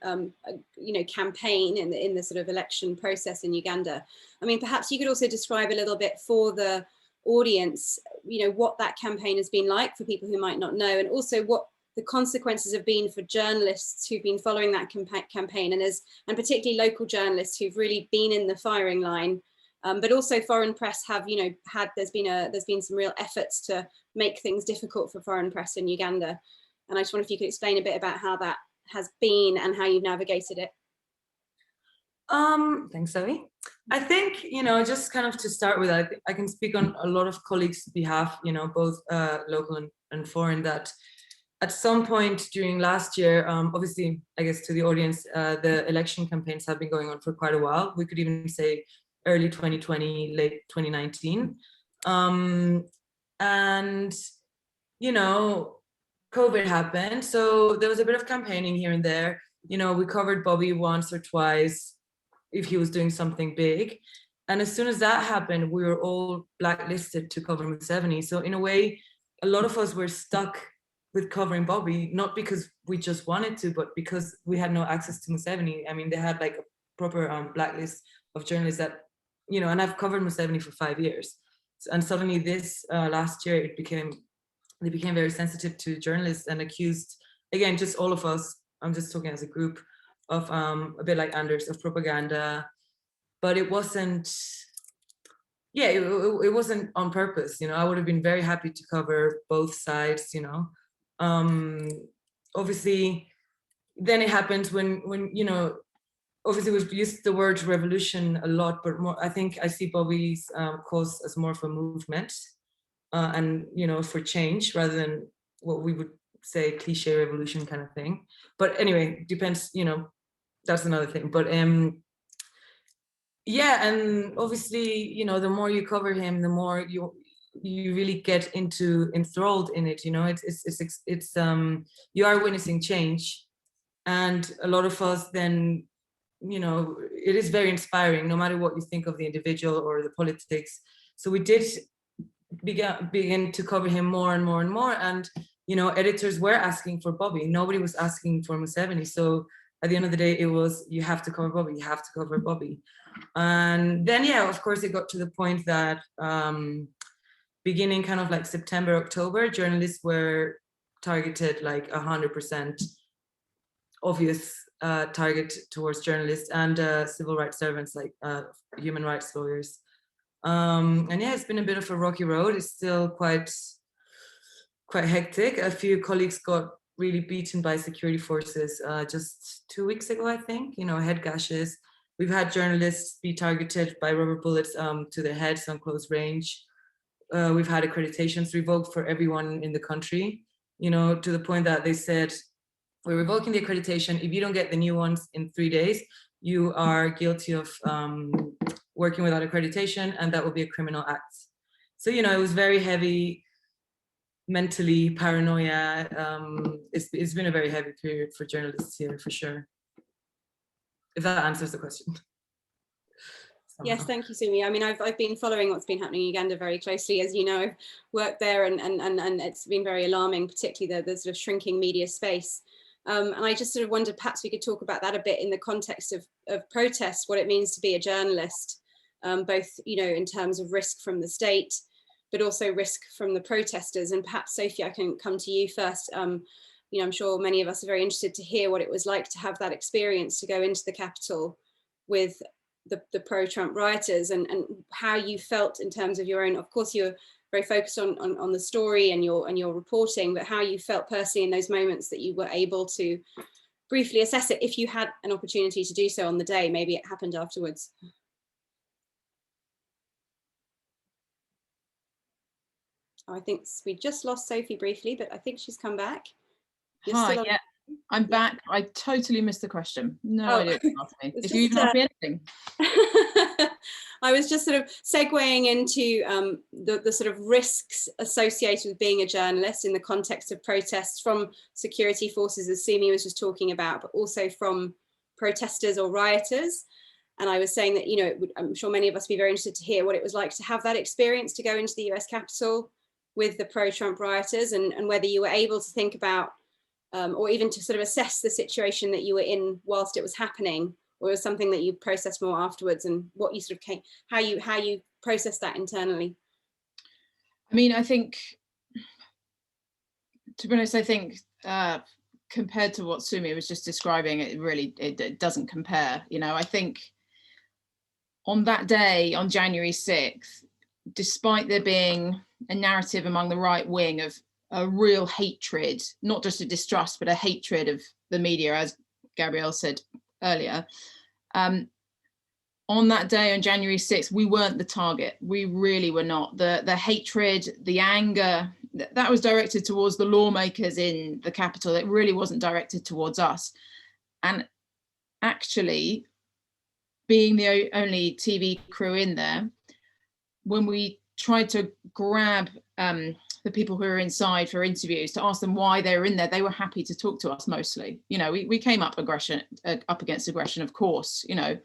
you know, campaign in the sort of election process in Uganda. I mean, perhaps you could also describe a little bit for the audience, you know, what that campaign has been like for people who might not know, and also what the consequences have been for journalists who've been following that campaign, and particularly local journalists who've really been in the firing line, but also foreign press have, you know, there's been some real efforts to make things difficult for foreign press in Uganda. And I just wonder if you could explain a bit about how that has been and how you've navigated it. Thanks, Zoe. I think, you know, just kind of to start with, I can speak on a lot of colleagues' behalf, you know, both local and foreign, that at some point during last year, obviously, I guess to the audience, the election campaigns have been going on for quite a while. We could even say early 2020, late 2019. And, you know, COVID happened. So there was a bit of campaigning here and there. You know, we covered Bobby once or twice if he was doing something big. And as soon as that happened, we were all blacklisted to cover Museveni. So in a way, a lot of us were stuck with covering Bobby, not because we just wanted to, but because we had no access to Museveni. I mean, they had like a proper blacklist of journalists that, you know, and I've covered Museveni for 5 years. And suddenly this last year, they became very sensitive to journalists and accused, again, just all of us, I'm just talking as a group, of a bit like Anders, of propaganda. But it wasn't, yeah, it wasn't on purpose, you know. I would have been very happy to cover both sides, you know. obviously, then it happens when you know, obviously we've used the word revolution a lot, but more, I think I see Bobby's cause as more of a movement and, you know, for change rather than what we would say cliche revolution kind of thing. But anyway, depends, you know, that's another thing. But yeah, and obviously, you know, the more you cover him, the more you really get enthralled in it. You know, it's you are witnessing change, and a lot of us then, you know, it is very inspiring, no matter what you think of the individual or the politics. So we did begin to cover him more and more and more, and you know, editors were asking for Bobby. Nobody was asking for Museveni. So at the end of the day, it was, you have to cover Bobby, you have to cover Bobby. And then, yeah, of course, it got to the point that beginning kind of like September, October, journalists were targeted like 100% obvious target towards journalists and civil rights servants, like human rights lawyers. And yeah, it's been a bit of a rocky road. It's still quite hectic. A few colleagues got really beaten by security forces just 2 weeks ago, I think, you know, head gashes. We've had journalists be targeted by rubber bullets to their heads on close range. We've had accreditations revoked for everyone in the country, you know, to the point that they said, we're revoking the accreditation. If you don't get the new ones in 3 days, you are guilty of working without accreditation, and that will be a criminal act. So, you know, it was very heavy, mentally, paranoia. It's been a very heavy period for journalists here, for sure. If that answers the question. Yes, thank you, Sumy. I mean, I've been following what's been happening in Uganda very closely. As you know, I've worked there, and it's been very alarming, particularly the sort of shrinking media space. And I just sort of wondered, perhaps we could talk about that a bit in the context of protests, what it means to be a journalist, both, you know, in terms of risk from the state, but also risk from the protesters. And perhaps, Sophie, I can come to you first. You know, I'm sure many of us are very interested to hear what it was like to have that experience, to go into the capital with the pro-Trump rioters, and how you felt in terms of your own, of course, you're very focused on the story and your reporting, but how you felt personally in those moments that you were able to briefly assess it, if you had an opportunity to do so on the day. Maybe it happened afterwards. Oh, I think we just lost Sophie briefly, but I think she's come back. Hi, yeah, I'm back. I totally missed the question. No idea what you asked me. If you even asked me anything. I was just sort of segueing into the sort of risks associated with being a journalist in the context of protests from security forces, as Sumy was just talking about, but also from protesters or rioters. And I was saying that, you know, I'm sure many of us would be very interested to hear what it was like to have that experience, to go into the US Capitol with the pro-Trump rioters, and whether you were able to think about or even to sort of assess the situation that you were in whilst it was happening, or it was something that you processed more afterwards, and what you sort of how you processed that internally. I mean, I think, to be honest, I think compared to what Sumy was just describing, it doesn't compare. You know, I think on that day, on January 6th, despite there being a narrative among the right wing of a real hatred, not just a distrust, but a hatred of the media, as Gabriel said earlier. On that day, on January 6th, we weren't the target. We really were not. The hatred, the anger, that was directed towards the lawmakers in the capital. It really wasn't directed towards us. And actually, being the only TV crew in there, when we tried to grab the people who were inside for interviews to ask them why they were in there, they were happy to talk to us mostly. You know, we came up against aggression, of course, you know,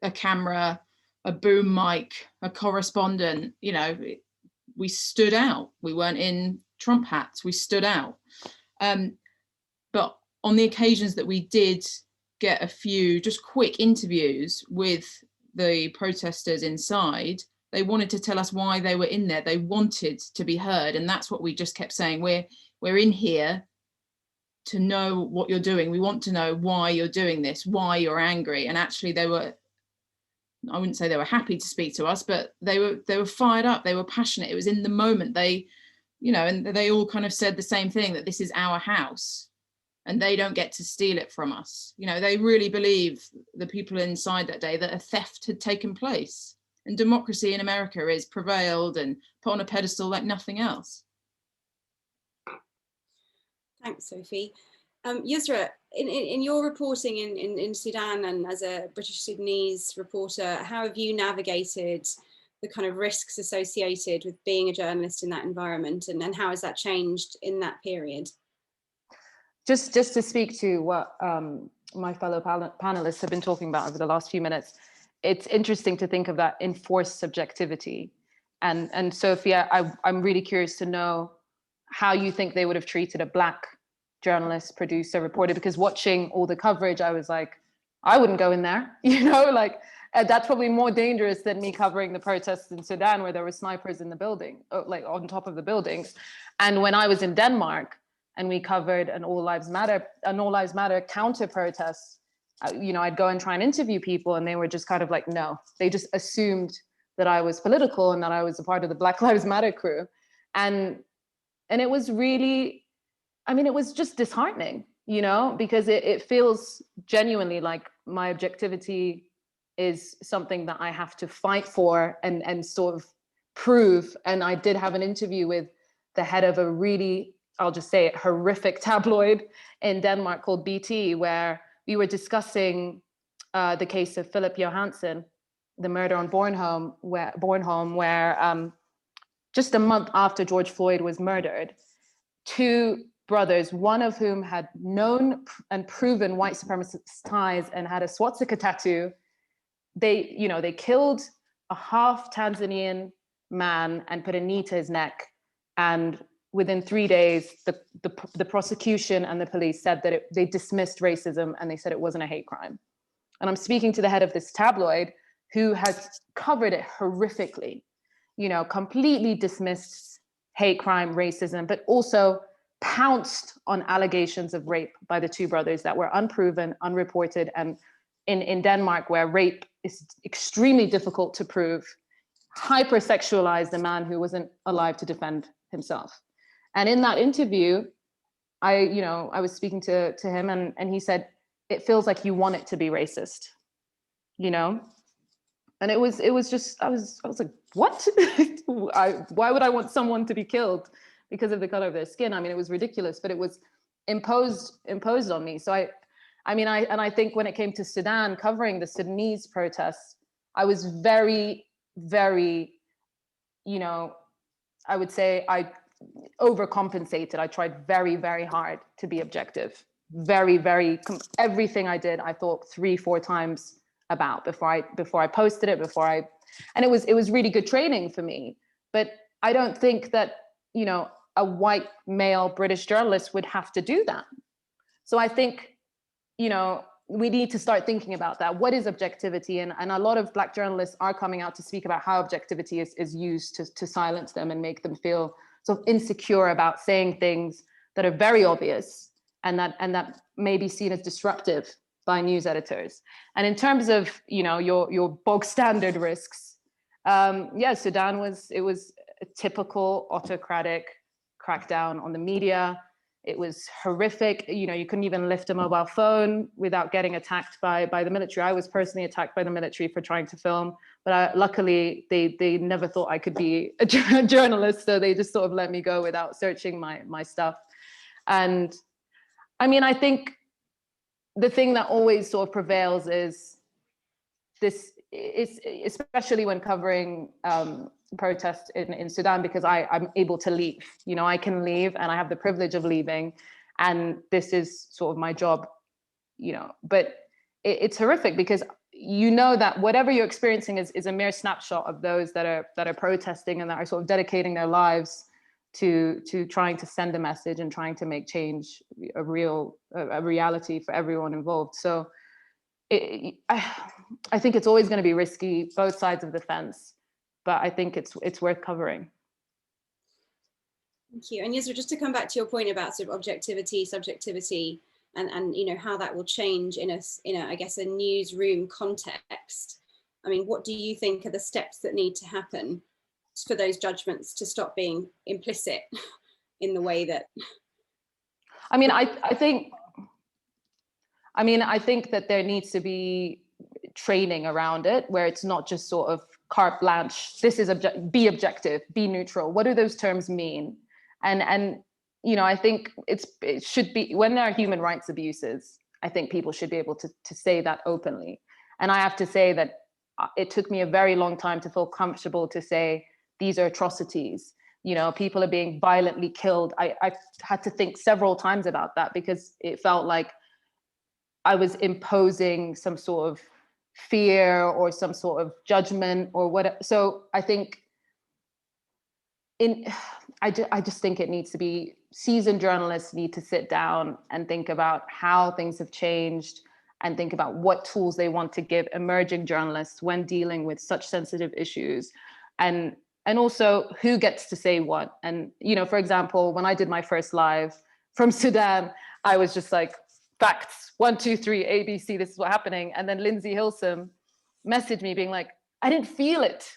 a camera, a boom mic, a correspondent, you know, we stood out. We weren't in Trump hats, we stood out. But on the occasions that we did get a few just quick interviews with the protesters inside, they wanted to tell us why they were in there. They wanted to be heard. And that's what we just kept saying. We're in here to know what you're doing. We want to know why you're doing this, why you're angry. And actually they were, I wouldn't say they were happy to speak to us, but they were fired up. They were passionate. It was in the moment. They you know, and they all kind of said the same thing, that this is our house and they don't get to steal it from us. You know, they really believe, the people inside that day, that a theft had taken place, and democracy in America is prevailed and put on a pedestal like nothing else. Thanks, Sophie. Yousra, in your reporting in Sudan, and as a British Sudanese reporter, how have you navigated the kind of risks associated with being a journalist in that environment, and how has that changed in that period? Just to speak to what my fellow panelists have been talking about over the last few minutes, it's interesting to think of that enforced subjectivity. And Sophie, I'm really curious to know how you think they would have treated a Black journalist, producer, reporter, because watching all the coverage, I was like, I wouldn't go in there, you know, like that's probably more dangerous than me covering the protests in Sudan, where there were snipers in the building, like on top of the buildings. And when I was in Denmark and we covered an All Lives Matter counter protest, you know, I'd go and try and interview people, and they were just kind of like, no, they just assumed that I was political and that I was a part of the Black Lives Matter crew. And it was really, I mean, it was just disheartening, you know, because it feels genuinely like my objectivity is something that I have to fight for and sort of prove. And I did have an interview with the head of a really, I'll just say it, horrific tabloid in Denmark called BT, where we were discussing the case of Philip Johansen, the murder on Bornholm, where just a month after George Floyd was murdered, two brothers, one of whom had known and proven white supremacist ties and had a swastika tattoo, they killed a half Tanzanian man and put a knee to his neck. And within 3 days, the prosecution and the police said that they dismissed racism, and they said it wasn't a hate crime. And I'm speaking to the head of this tabloid who has covered it horrifically, you know, completely dismissed hate crime, racism, but also pounced on allegations of rape by the two brothers that were unproven, unreported. And in Denmark, where rape is extremely difficult to prove, hypersexualized a man who wasn't alive to defend himself. And in that interview, I was speaking to him, and he said, it feels like you want it to be racist, you know? And it was just, I was like, what? Why would I want someone to be killed because of the color of their skin? I mean, it was ridiculous, but it was imposed on me. So I think when it came to Sudan, covering the Sudanese protests, I was very, very, you know, I would say I overcompensated. I tried very, very hard to be objective. Everything I did, I thought 3-4 times about before I posted it, and it was really good training for me. But I don't think that, you know, a white male British journalist would have to do that. So I think, you know, we need to start thinking about that. What is objectivity? And a lot of Black journalists are coming out to speak about how objectivity is used to silence them and make them feel sort of insecure about saying things that are very obvious and that may be seen as disruptive by news editors. And in terms of, you know, your bog standard risks, Sudan was a typical autocratic crackdown on the media. It was horrific. You know, you couldn't even lift a mobile phone without getting attacked by the military. I was personally attacked by the military for trying to film, but luckily they never thought I could be a journalist, so they just sort of let me go without searching my stuff. And I mean, I think the thing that always sort of prevails is this, especially when covering protests in Sudan, because I'm able to leave. You know, I can leave, and I have the privilege of leaving, and this is sort of my job, you know. But it's horrific because you know that whatever you're experiencing is a mere snapshot of those that are protesting and that are sort of dedicating their lives to trying to send a message and trying to make change a reality for everyone involved. So I think it's always going to be risky, both sides of the fence, but I think it's worth covering. Thank you. And Yousra, just to come back to your point about sort of objectivity, subjectivity, and you know how that will change in a I guess a newsroom context. I mean, what do you think are the steps that need to happen for those judgments to stop being implicit in the way that? I mean, I think that there needs to be training around it, where it's not just sort of carte blanche. This is be objective, be neutral. What do those terms mean? And you know, I think it should be, when there are human rights abuses, I think people should be able to say that openly. And I have to say that it took me a very long time to feel comfortable to say these are atrocities. You know, people are being violently killed. I had to think several times about that, because it felt like I was imposing some sort of fear or some sort of judgment or whatever. So I think I just think it needs to be, seasoned journalists need to sit down and think about how things have changed, and think about what tools they want to give emerging journalists when dealing with such sensitive issues, and also who gets to say what. And, you know, for example, when I did my first live from Sudan, I was just like, facts, 1, 2, 3, ABC, this is what's happening. And then Lindsay Hilsum messaged me being like, I didn't feel it.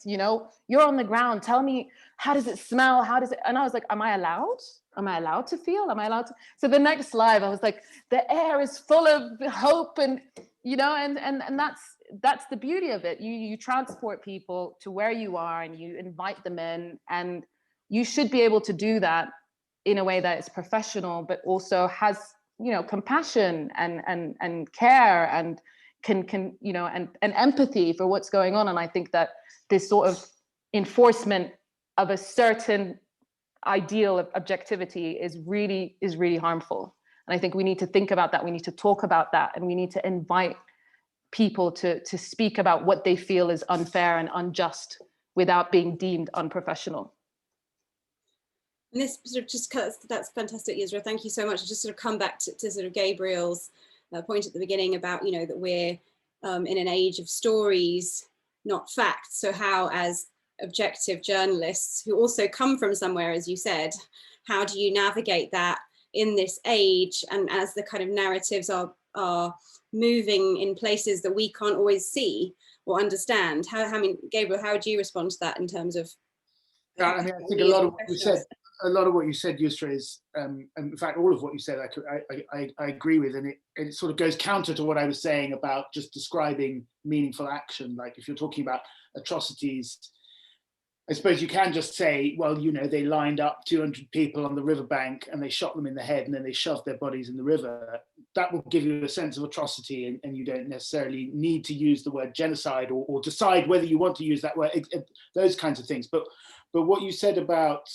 You know, you're on the ground. Tell me, how does it smell? How does it? And I was like, am I allowed? Am I allowed to feel? Am I allowed to? So the next live, I was like, the air is full of hope, and, you know, and that's the beauty of it. You transport people to where you are, and you invite them in, and you should be able to do that in a way that is professional, but also has, you know, compassion and care, and can you know, and empathy for what's going on. And I think that this sort of enforcement of a certain ideal of objectivity is really harmful. And I think we need to think about that. We need to talk about that, and we need to invite people to speak about what they feel is unfair and unjust without being deemed unprofessional. And this sort of just, that's fantastic, Yousra. Thank you so much. Just sort of come back to sort of Gabriel's point at the beginning about, you know, that we're in an age of stories, not facts. So how, as objective journalists who also come from somewhere, as you said, how do you navigate that in this age, and as the kind of narratives are moving in places that we can't always see or understand? I mean, Gabriel, how would you respond to that in terms of? Yeah, I mean, I think a lot of what you said, Yousra, is, in fact, all of what you said, I agree with, and it sort of goes counter to what I was saying about just describing meaningful action. Like, if you're talking about atrocities, I suppose you can just say, well, you know, they lined up 200 people on the riverbank and they shot them in the head, and then they shoved their bodies in the river. That will give you a sense of atrocity, and you don't necessarily need to use the word genocide or decide whether you want to use that word, those kinds of things. But what you said about,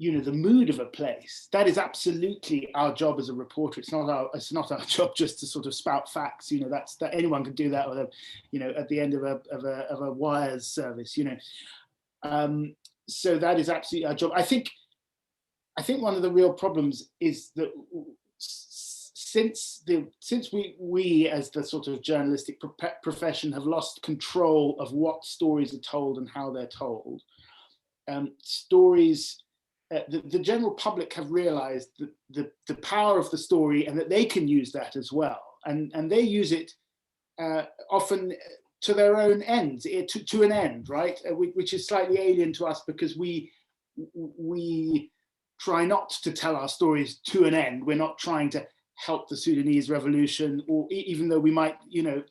you know, the mood of a place, that is absolutely our job as a reporter. It's not our job just to sort of spout facts. You know, that anyone can do that, or, you know, at the end of a wires service. You know, so that is absolutely our job. I think one of the real problems is that since we as the sort of journalistic profession have lost control of what stories are told and how they're told, stories. The general public have realized the power of the story, and that they can use that as well. And they use it often to their own ends, to an end, right? Which is slightly alien to us, because we try not to tell our stories to an end. We're not trying to help the Sudanese revolution, or even though we might, you know,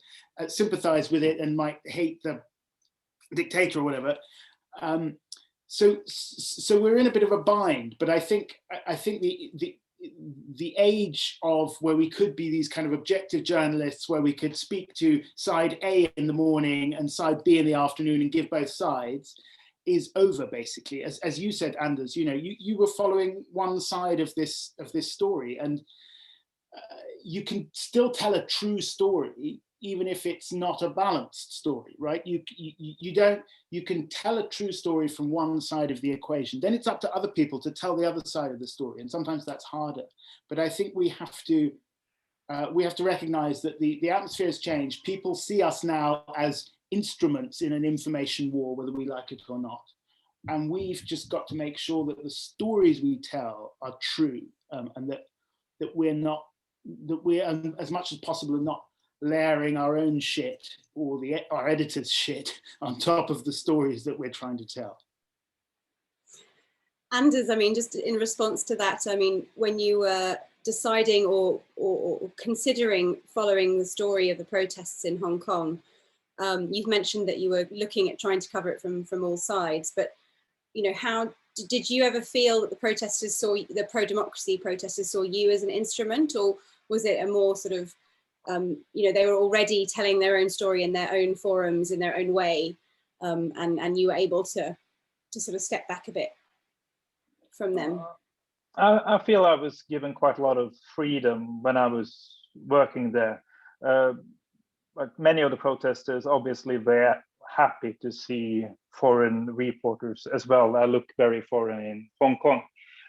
sympathize with it and might hate the dictator or whatever. So we're in a bit of a bind, but I think the age of where we could be these kind of objective journalists, where we could speak to side A in the morning and side B in the afternoon and give both sides, is over, basically. As you said, Anders, you know, you were following one side of this story, and you can still tell a true story even if it's not a balanced story, right? You can tell a true story from one side of the equation. Then it's up to other people to tell the other side of the story, and sometimes that's harder. But I think we have to recognize that the atmosphere has changed. People see us now as instruments in an information war, whether we like it or not. And we've just got to make sure that the stories we tell are true, and that we're as much as possible not layering our own shit or our editor's shit on top of the stories that we're trying to tell. Anders, I mean, just in response to that, I mean, when you were deciding or considering following the story of the protests in Hong Kong, you've mentioned that you were looking at trying to cover it from all sides, but, you know, how did you ever feel that the protesters saw, the pro-democracy protesters saw you as an instrument, or was it a more sort of, you know, they were already telling their own story in their own forums, in their own way, and you were able to sort of step back a bit from them? I feel I was given quite a lot of freedom when I was working there. Like many of the protesters obviously were happy to see foreign reporters as well. I look very foreign in Hong Kong,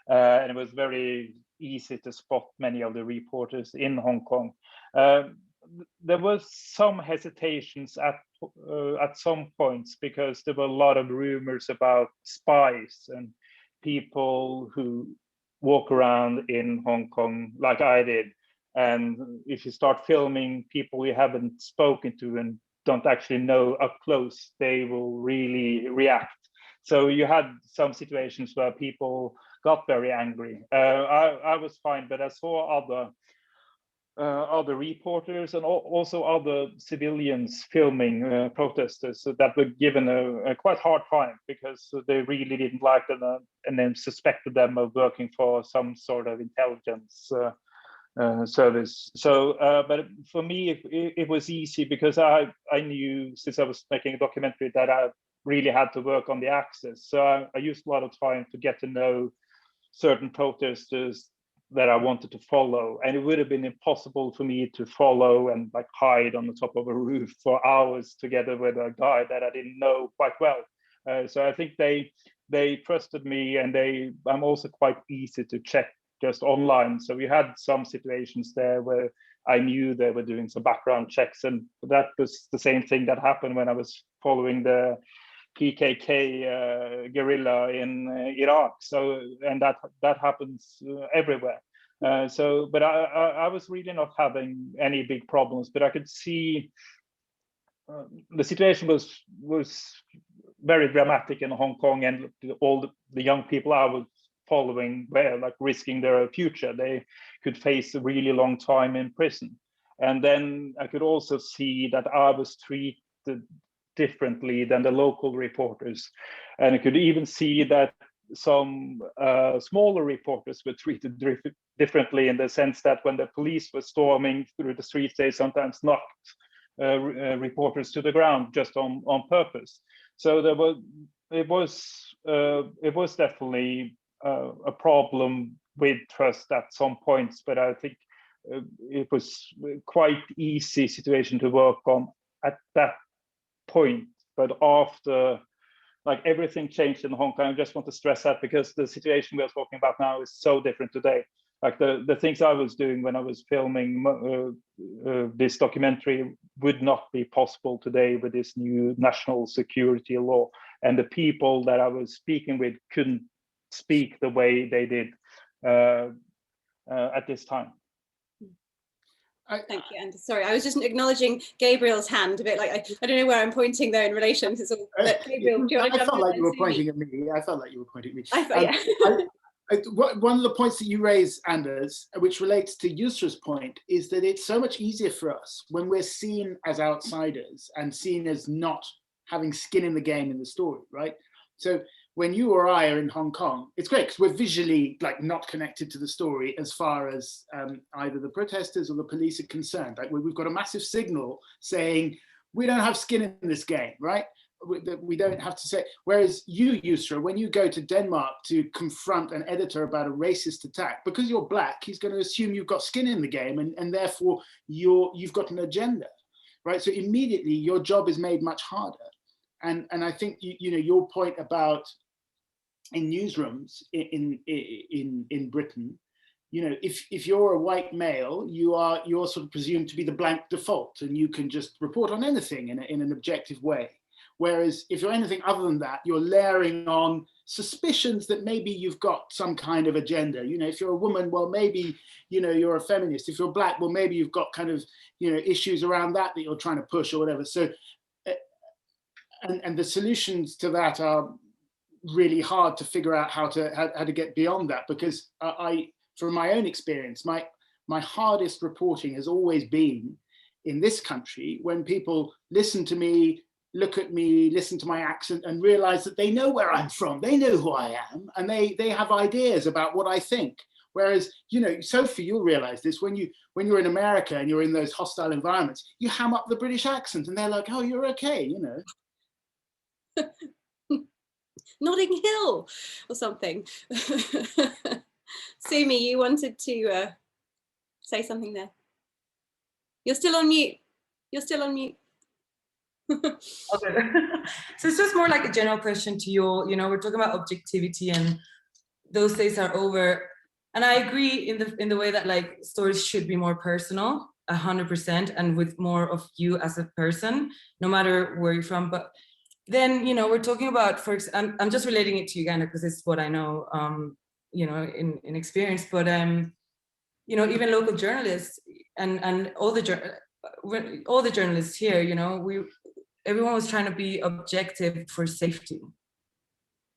and it was very easy to spot many of the reporters in Hong Kong. There was some hesitations at some points because there were a lot of rumors about spies and people who walk around in Hong Kong like I did. And if you start filming people you haven't spoken to and don't actually know up close, they will really react. So you had some situations where people got very angry. I was fine, but I saw other reporters and also other civilians filming protesters that were given a quite hard time because they really didn't like them and then suspected them of working for some sort of intelligence service. So, but for me, it was easy because I knew since I was making a documentary that I really had to work on the axis. So I used a lot of time to get to know certain protesters that I wanted to follow, and it would have been impossible for me to follow and like hide on the top of a roof for hours together with a guy that I didn't know quite well. So I think they trusted me, and I'm also quite easy to check just online. So we had some situations there where I knew they were doing some background checks, and that was the same thing that happened when I was following the PKK guerrilla in Iraq. So, and that happens everywhere. But I was really not having any big problems, but I could see the situation was very dramatic in Hong Kong, and all the young people I was following were like risking their future. They could face a really long time in prison. And then I could also see that I was treated differently than the local reporters. And I could even see that some smaller reporters were treated differently, in the sense that when the police were storming through the streets, they sometimes knocked reporters to the ground just on purpose. So it was definitely a problem with trust at some points, but I think it was quite easy situation to work on at that point. But after, like, everything changed in Hong Kong, I just want to stress that because the situation we're talking about now is so different today. Like the things I was doing when I was filming this documentary would not be possible today with this new national security law, and the people that I was speaking with couldn't speak the way they did at this time. Thank you, Andy. Sorry, I was just acknowledging Gabriel's hand a bit. Like I don't know where I'm pointing there in relation to sort of, but Gabriel, do you want to I felt like you were Sumy? pointing at me. I felt like you were pointing at me. I thought, yeah. One of the points that you raise, Anders, which relates to Yousra's point, is that it's so much easier for us when we're seen as outsiders and seen as not having skin in the game in the story, right? So when you or I are in Hong Kong, it's great because we're visually like not connected to the story as far as either the protesters or the police are concerned. Like we've got a massive signal saying we don't have skin in this game, right? We don't have to say. Whereas you, Yousra, when you go to Denmark to confront an editor about a racist attack, because you're black, he's going to assume you've got skin in the game, and therefore you've got an agenda, right? So immediately your job is made much harder. And I think you know your point about in newsrooms in Britain, you know, if you're a white male, you're sort of presumed to be the blank default, and you can just report on anything in an objective way. Whereas if you're anything other than that, you're layering on suspicions that maybe you've got some kind of agenda. You know, if you're a woman, well, maybe, you know, you're a feminist. If you're black, well, maybe you've got kind of, you know, issues around that you're trying to push or whatever. So, and the solutions to that are really hard to figure out how to get beyond that, because from my own experience, my hardest reporting has always been in this country when people listen to me, look at me, listen to my accent, and realize that they know where I'm from, they know who I am, and they have ideas about what I think. Whereas, you know, Sophie, you'll realize this, when you're in America and you're in those hostile environments, you ham up the British accent and they're like, oh, you're okay, you know. Notting Hill or something. Sumy, you wanted to say something there. You're still on mute. You're still on mute. Okay. So it's just more like a general question to you. You know, we're talking about objectivity and those days are over. And I agree in the way that like stories should be more personal, 100%, and with more of you as a person, no matter where you're from. But then, you know, we're talking about, I'm just relating it to Uganda because it's what I know, you know, in experience. But you know, even local journalists and all the journalists here, you know, everyone was trying to be objective for safety.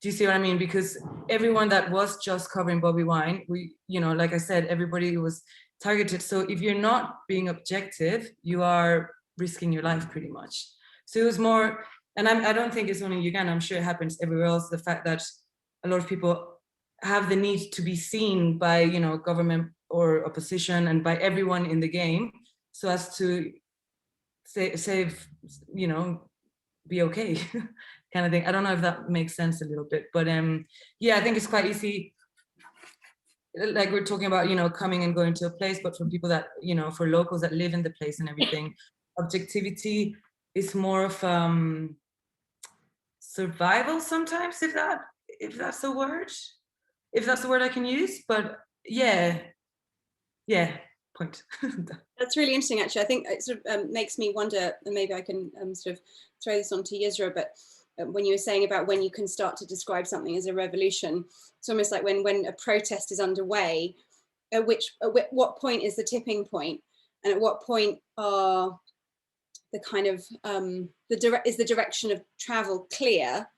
Do you see what I mean? Because everyone that was just covering Bobi Wine, you know, like I said, everybody was targeted. So if you're not being objective, you are risking your life pretty much. So it was more, and I don't think it's only Uganda, I'm sure it happens everywhere else, the fact that a lot of people have the need to be seen by, you know, government or opposition and by everyone in the game, so as to save, you know, be okay, kind of thing. I don't know if that makes sense a little bit, but yeah, I think it's quite easy. Like we're talking about, you know, coming and going to a place, but for people that, you know, for locals that live in the place and everything, objectivity is more of survival sometimes, if that's a word, I can use. But yeah, point. That's really interesting, actually. I think it sort of makes me wonder, and maybe I can sort of throw this on to Yousra, but when you were saying about when you can start to describe something as a revolution, it's almost like when a protest is underway, at what point is the tipping point, and at what point are the kind of is the direction of travel clear,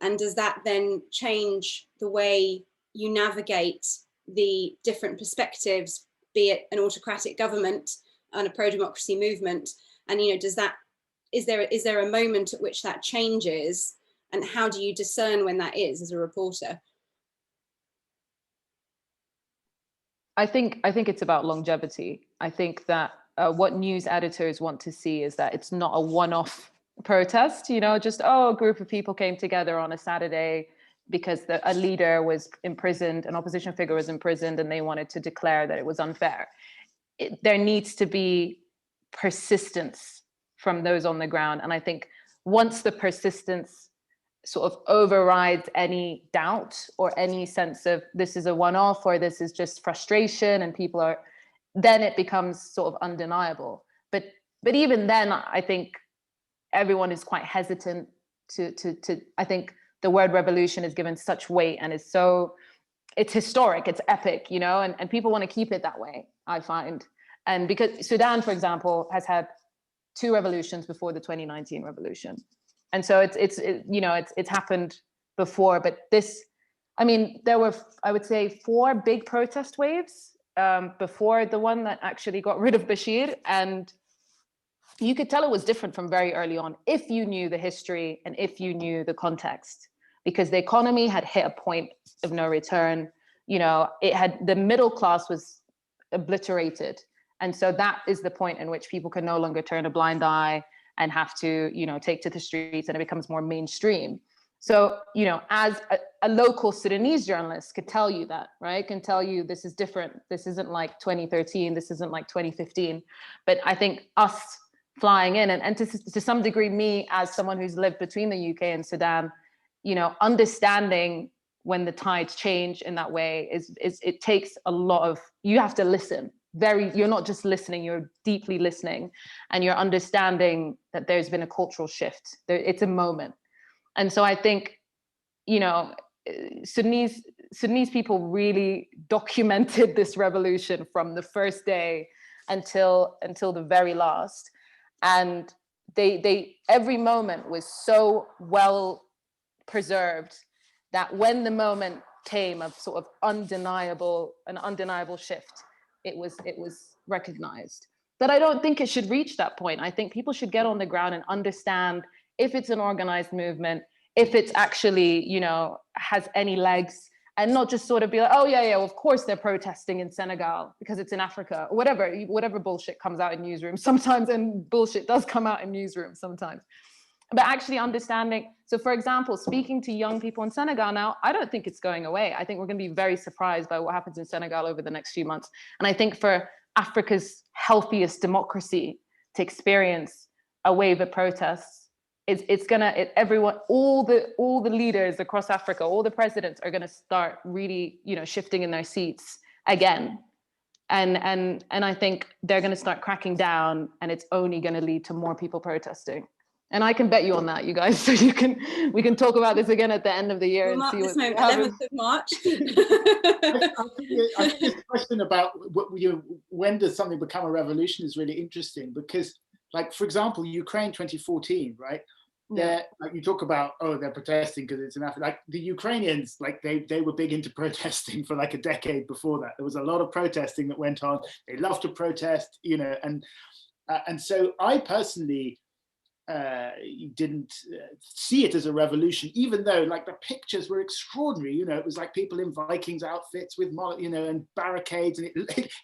and does that then change the way you navigate the different perspectives, be it an autocratic government and a pro-democracy movement? And, you know, is there a moment at which that changes, and how do you discern when that is as a reporter? I think it's about longevity. I think that what news editors want to see is that it's not a one-off protest, you know, just, oh, a group of people came together on a Saturday because a leader was imprisoned, an opposition figure was imprisoned, and they wanted to declare that it was unfair. There needs to be persistence from those on the ground. And I think once the persistence sort of overrides any doubt or any sense of this is a one-off or this is just frustration and people are, then it becomes sort of undeniable. But even then, I think everyone is quite hesitant to I think the word revolution is given such weight and it's historic, it's epic, you know, and people want to keep it that way, I find. And because Sudan, for example, has had 2 revolutions before the 2019 revolution. And so it's happened before, but this, I mean, there were, I would say, 4 big protest waves before the one that actually got rid of Bashir. And you could tell it was different from very early on if you knew the history and if you knew the context, because the economy had hit a point of no return. You know, the middle class was obliterated. And so that is the point in which people can no longer turn a blind eye and have to, you know, take to the streets, and it becomes more mainstream. So, you know, as a local Sudanese journalist could tell you that, right? Can tell you this is different. This isn't like 2013. This isn't like 2015. But I think us flying in and to some degree, me as someone who's lived between the UK and Sudan, you know, understanding when the tides change in that way is it takes a lot of, you have to listen you're not just listening, you're deeply listening, and you're understanding that there's been a cultural shift. It's a moment. And so I think, you know, Sudanese people really documented this revolution from the first day until the very last. And they every moment was so well preserved that when the moment came of sort of an undeniable shift, it was recognized. But I don't think it should reach that point. I think people should get on the ground and understand if it's an organized movement, if it's actually, you know, has any legs, and not just sort of be like, oh yeah, of course they're protesting in Senegal because it's in Africa, or whatever bullshit comes out in newsrooms sometimes, and bullshit does come out in newsrooms sometimes. But actually understanding, so for example, speaking to young people in Senegal now, I don't think it's going away. I think we're going to be very surprised by what happens in Senegal over the next few months. And I think for Africa's healthiest democracy to experience a wave of protests, everyone, all the leaders across Africa, all the presidents are going to start really, you know, shifting in their seats again. And I think they're going to start cracking down, and it's only going to lead to more people protesting. And I can bet you on that, you guys. So we can talk about this again at the end of the year and see what 11th of March. I think this question about when does something become a revolution is really interesting, because, like, for example, Ukraine 2014, right? Yeah. Like, you talk about, oh, they're protesting because it's in Africa. Like, the Ukrainians, like they were big into protesting for like a decade before that. There was a lot of protesting that went on. They love to protest, you know, and so I personally didn't see it as a revolution, even though like the pictures were extraordinary. You know, it was like people in Vikings outfits with, you know, and barricades, and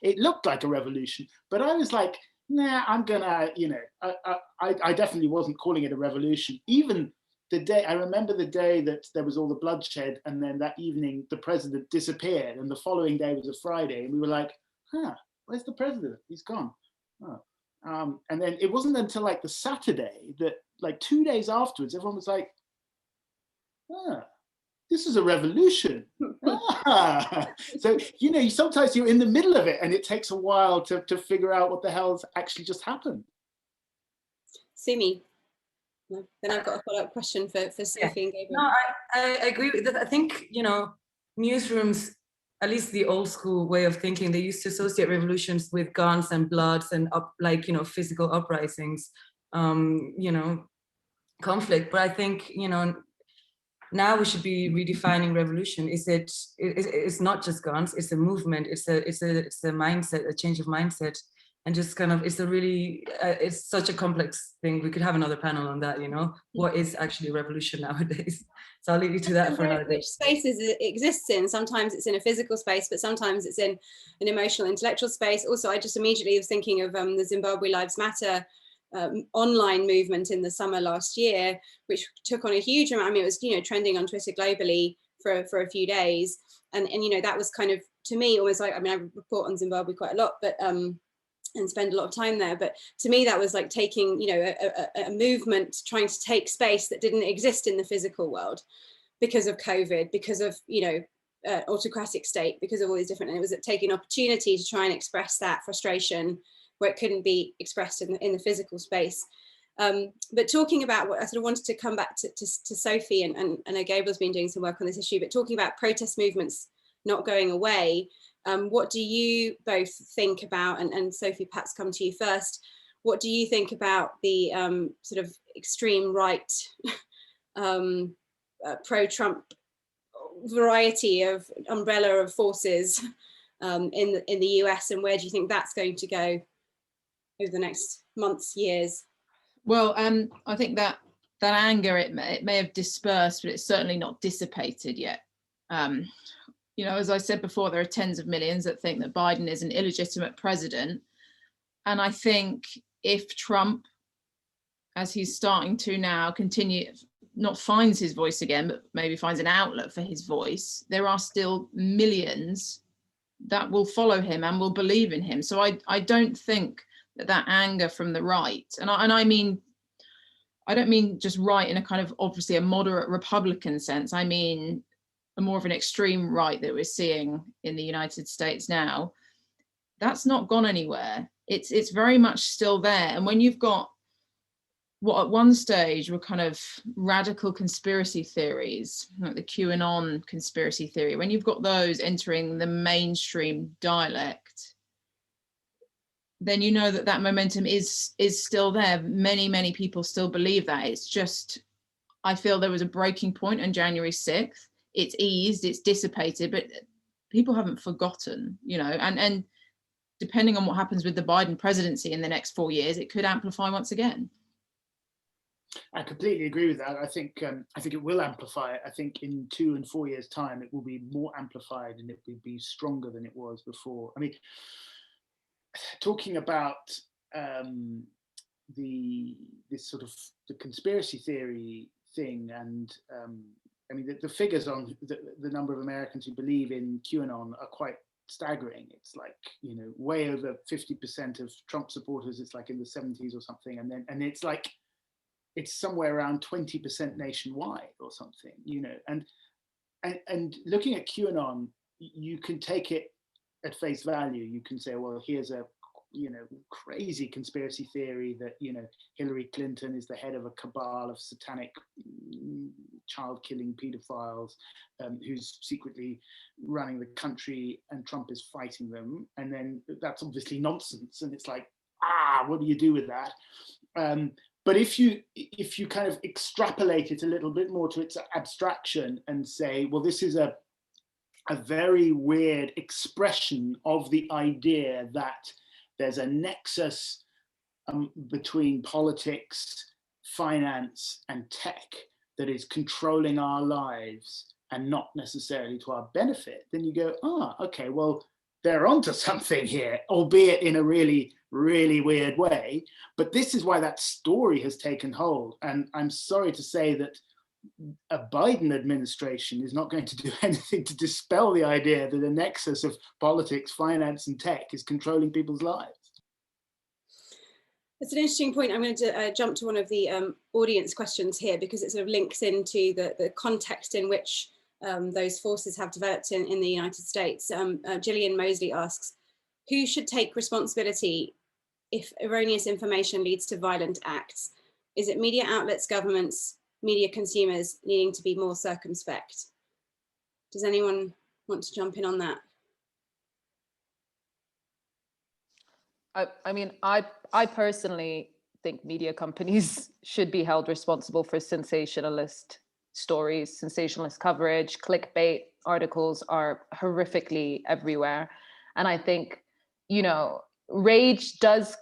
it looked like a revolution. But I was like, nah, I'm gonna, you know, I definitely wasn't calling it a revolution. Even the day, I remember the day that there was all the bloodshed, and then that evening the president disappeared, and the following day was a Friday, and we were like, huh, where's the president? He's gone. Oh. And then it wasn't until like the Saturday that, like 2 days afterwards, everyone was like, this is a revolution. So, you know, sometimes you're in the middle of it and it takes a while to figure out what the hell's actually just happened. Sumy, then I've got a follow-up question for Sophie and Gabriel. No, I agree with that. I think, you know, newsrooms, at least the old school way of thinking, they used to associate revolutions with guns and bloods and physical uprisings, you know, conflict. But I think, you know, now we should be redefining revolution. It's not just guns, it's a movement, it's a mindset, a change of mindset. And just kind of, it's such a complex thing. We could have another panel on that, you know, what is actually revolution nowadays? So I'll leave you to that for another day. Which spaces it exists in. Sometimes it's in a physical space, but sometimes it's in an emotional, intellectual space. Also, I just immediately was thinking of the Zimbabwe Lives Matter online movement in the summer last year, which took on a huge amount. I mean, it was, you know, trending on Twitter globally for a few days. And you know, that was kind of, to me, almost like, I mean, I report on Zimbabwe quite a lot, but and spend a lot of time there. But to me, that was like taking, you know, a movement, trying to take space that didn't exist in the physical world because of COVID, because of, you know, autocratic state, because of all these different, and it was taking opportunity to try and express that frustration where it couldn't be expressed in the physical space. But talking about what I sort of wanted to come back to Sophie, and I know Gabriel's been doing some work on this issue, but talking about protest movements not going away, what do you both think about, and Sophie, perhaps come to you first, what do you think about the sort of extreme right, pro-Trump variety of umbrella of forces in the US, and where do you think that's going to go over the next months, years? Well, I think that anger, it may have dispersed, but it's certainly not dissipated yet. You know, as I said before, there are tens of millions that think that Biden is an illegitimate president. And I think if Trump, as he's starting to now, not finds his voice again, but maybe finds an outlet for his voice, there are still millions that will follow him and will believe in him. So I don't think that anger from the right, and I mean, I don't mean just right in a kind of obviously a moderate Republican sense. I mean a more of an extreme right that we're seeing in the United States now. that's not gone anywhere. It's very much still there. And when you've got what at one stage were kind of radical conspiracy theories, like the QAnon conspiracy theory, when you've got those entering the mainstream dialect, then you know that that momentum is still there. Many people still believe that. It's just, I feel there was a breaking point on January 6th. It's eased, it's dissipated, but people haven't forgotten, you know, and depending on what happens with the Biden presidency in the next 4 years, it could amplify once again. I completely agree with that. I think it will amplify. I think in 2 and 4 years' time, it will be more amplified and it will be stronger than it was before. I mean, talking about this sort of the conspiracy theory thing, and I mean the figures on the number of Americans who believe in QAnon are quite staggering. It's like, you know, way over 50% of Trump supporters. It's like in the 70s or something, and it's like it's somewhere around 20% nationwide or something, you know. And looking at QAnon, you can take it at face value. You can say, well, here's a, you know, crazy conspiracy theory that, you know, Hillary Clinton is the head of a cabal of satanic child-killing pedophiles who's secretly running the country, and Trump is fighting them. And then that's obviously nonsense. And it's like, what do you do with that? But if you kind of extrapolate it a little bit more to its abstraction and say, well, this is a very weird expression of the idea that there's a nexus between politics, finance, and tech that is controlling our lives and not necessarily to our benefit, then you go, okay, well, they're onto something here, albeit in a really, really weird way. But this is why that story has taken hold. And I'm sorry to say that a Biden administration is not going to do anything to dispel the idea that a nexus of politics, finance, and tech is controlling people's lives. It's an interesting point. I'm going to jump to one of the audience questions here, because it sort of links into the context in which those forces have developed in the United States. Gillian Mosley asks, who should take responsibility if erroneous information leads to violent acts? Is it media outlets, governments, media consumers needing to be more circumspect? Does anyone want to jump in on that? I mean, I personally think media companies should be held responsible for sensationalist stories, sensationalist coverage. Clickbait articles are horrifically everywhere. And I think, you know, rage does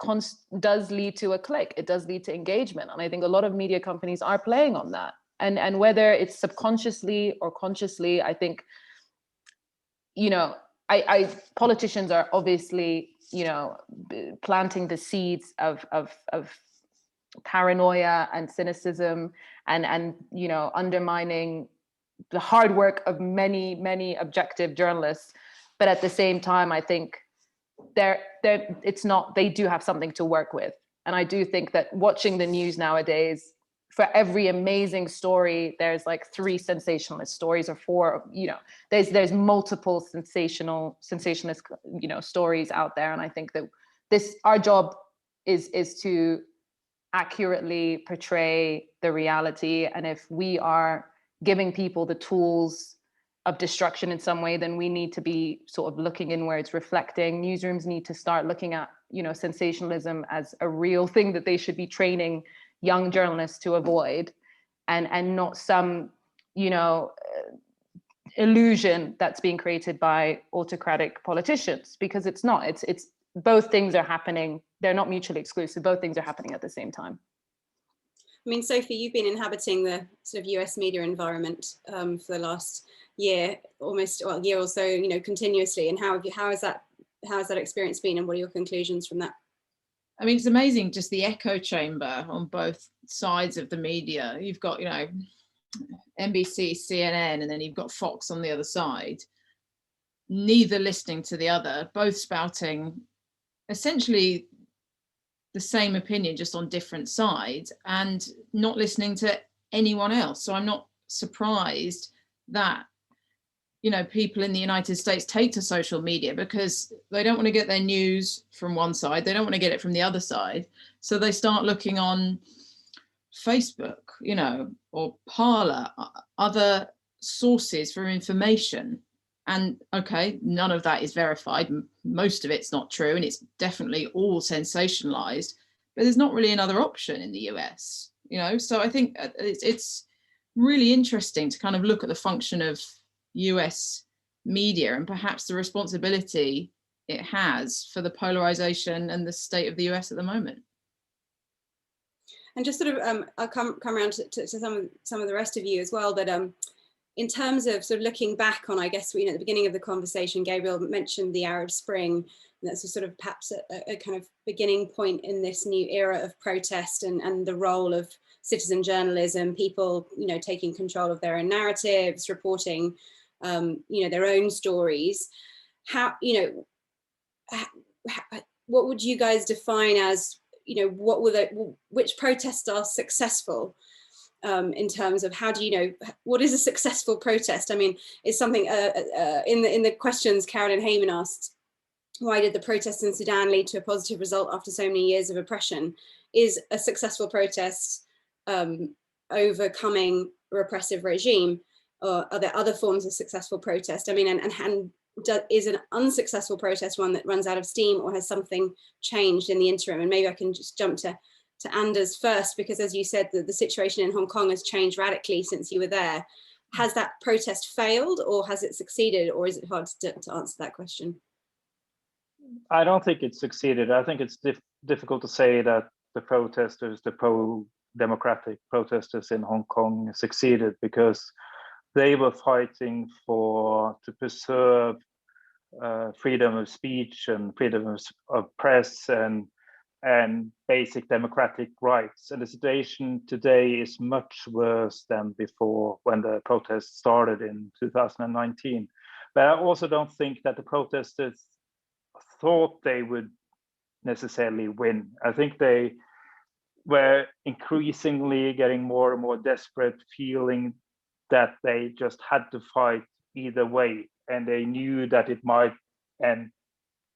lead to a click. It does lead to engagement. And I think a lot of media companies are playing on that. And whether it's subconsciously or consciously, I think, you know, politicians are obviously, you know, planting the seeds of paranoia and cynicism and you know, undermining the hard work of many objective journalists. But at the same time, I think they do have something to work with. And I do think that watching the news nowadays, for every amazing story, there's like 3 sensationalist stories or 4, you know, there's multiple sensationalist, you know, stories out there. And I think that our job is to accurately portray the reality. And if we are giving people the tools of destruction in some way, then we need to be sort of looking inwards, reflecting. Newsrooms need to start looking at, you know, sensationalism as a real thing that they should be training young journalists to avoid, and not some, you know, illusion that's being created by autocratic politicians, because it's not. It's both things are happening. They're not mutually exclusive. Both things are happening at the same time. I mean, Sophie, you've been inhabiting the sort of US media environment for the last year, almost, well, year or so, you know, continuously. And how has that experience been, and what are your conclusions from that? I mean, it's amazing, just the echo chamber on both sides of the media. You've got, you know, NBC, CNN, and then you've got Fox on the other side, neither listening to the other, both spouting essentially the same opinion, just on different sides, and not listening to anyone else. So I'm not surprised that you know, people in the United States take to social media, because they don't want to get their news from one side, they don't want to get it from the other side, so they start looking on Facebook, you know, or Parler, other sources for information. And okay, none of that is verified, most of it's not true, and it's definitely all sensationalized, but there's not really another option in the US, you know. So I think it's really interesting to kind of look at the function of US media and perhaps the responsibility it has for the polarization and the state of the US at the moment. And just sort of, I'll come around to some of the rest of you as well, but in terms of sort of looking back on, I guess, you know, at the beginning of the conversation, Gabriel mentioned the Arab Spring, and that's a sort of perhaps a kind of beginning point in this new era of protest and the role of citizen journalism, people, you know, taking control of their own narratives, reporting, you know, their own stories. How, you know, what would you guys define as, you know, which protests are successful in terms of how do you know, what is a successful protest? I mean, it's something in the questions Carolyn Heyman asked, why did the protests in Sudan lead to a positive result after so many years of oppression? Is a successful protest overcoming a repressive regime? Or are there other forms of successful protest? I mean, and is an unsuccessful protest one that runs out of steam, or has something changed in the interim? And maybe I can just jump to Anders first, because as you said, the situation in Hong Kong has changed radically since you were there. Has that protest failed, or has it succeeded, or is it hard to answer that question? I don't think it succeeded. I think it's difficult to say that the protesters, the pro-democratic protesters in Hong Kong succeeded, because they were fighting to preserve freedom of speech and freedom of press and basic democratic rights. And the situation today is much worse than before, when the protests started in 2019. But I also don't think that the protesters thought they would necessarily win. I think they were increasingly getting more and more desperate, feeling that they just had to fight either way, and they knew that it might end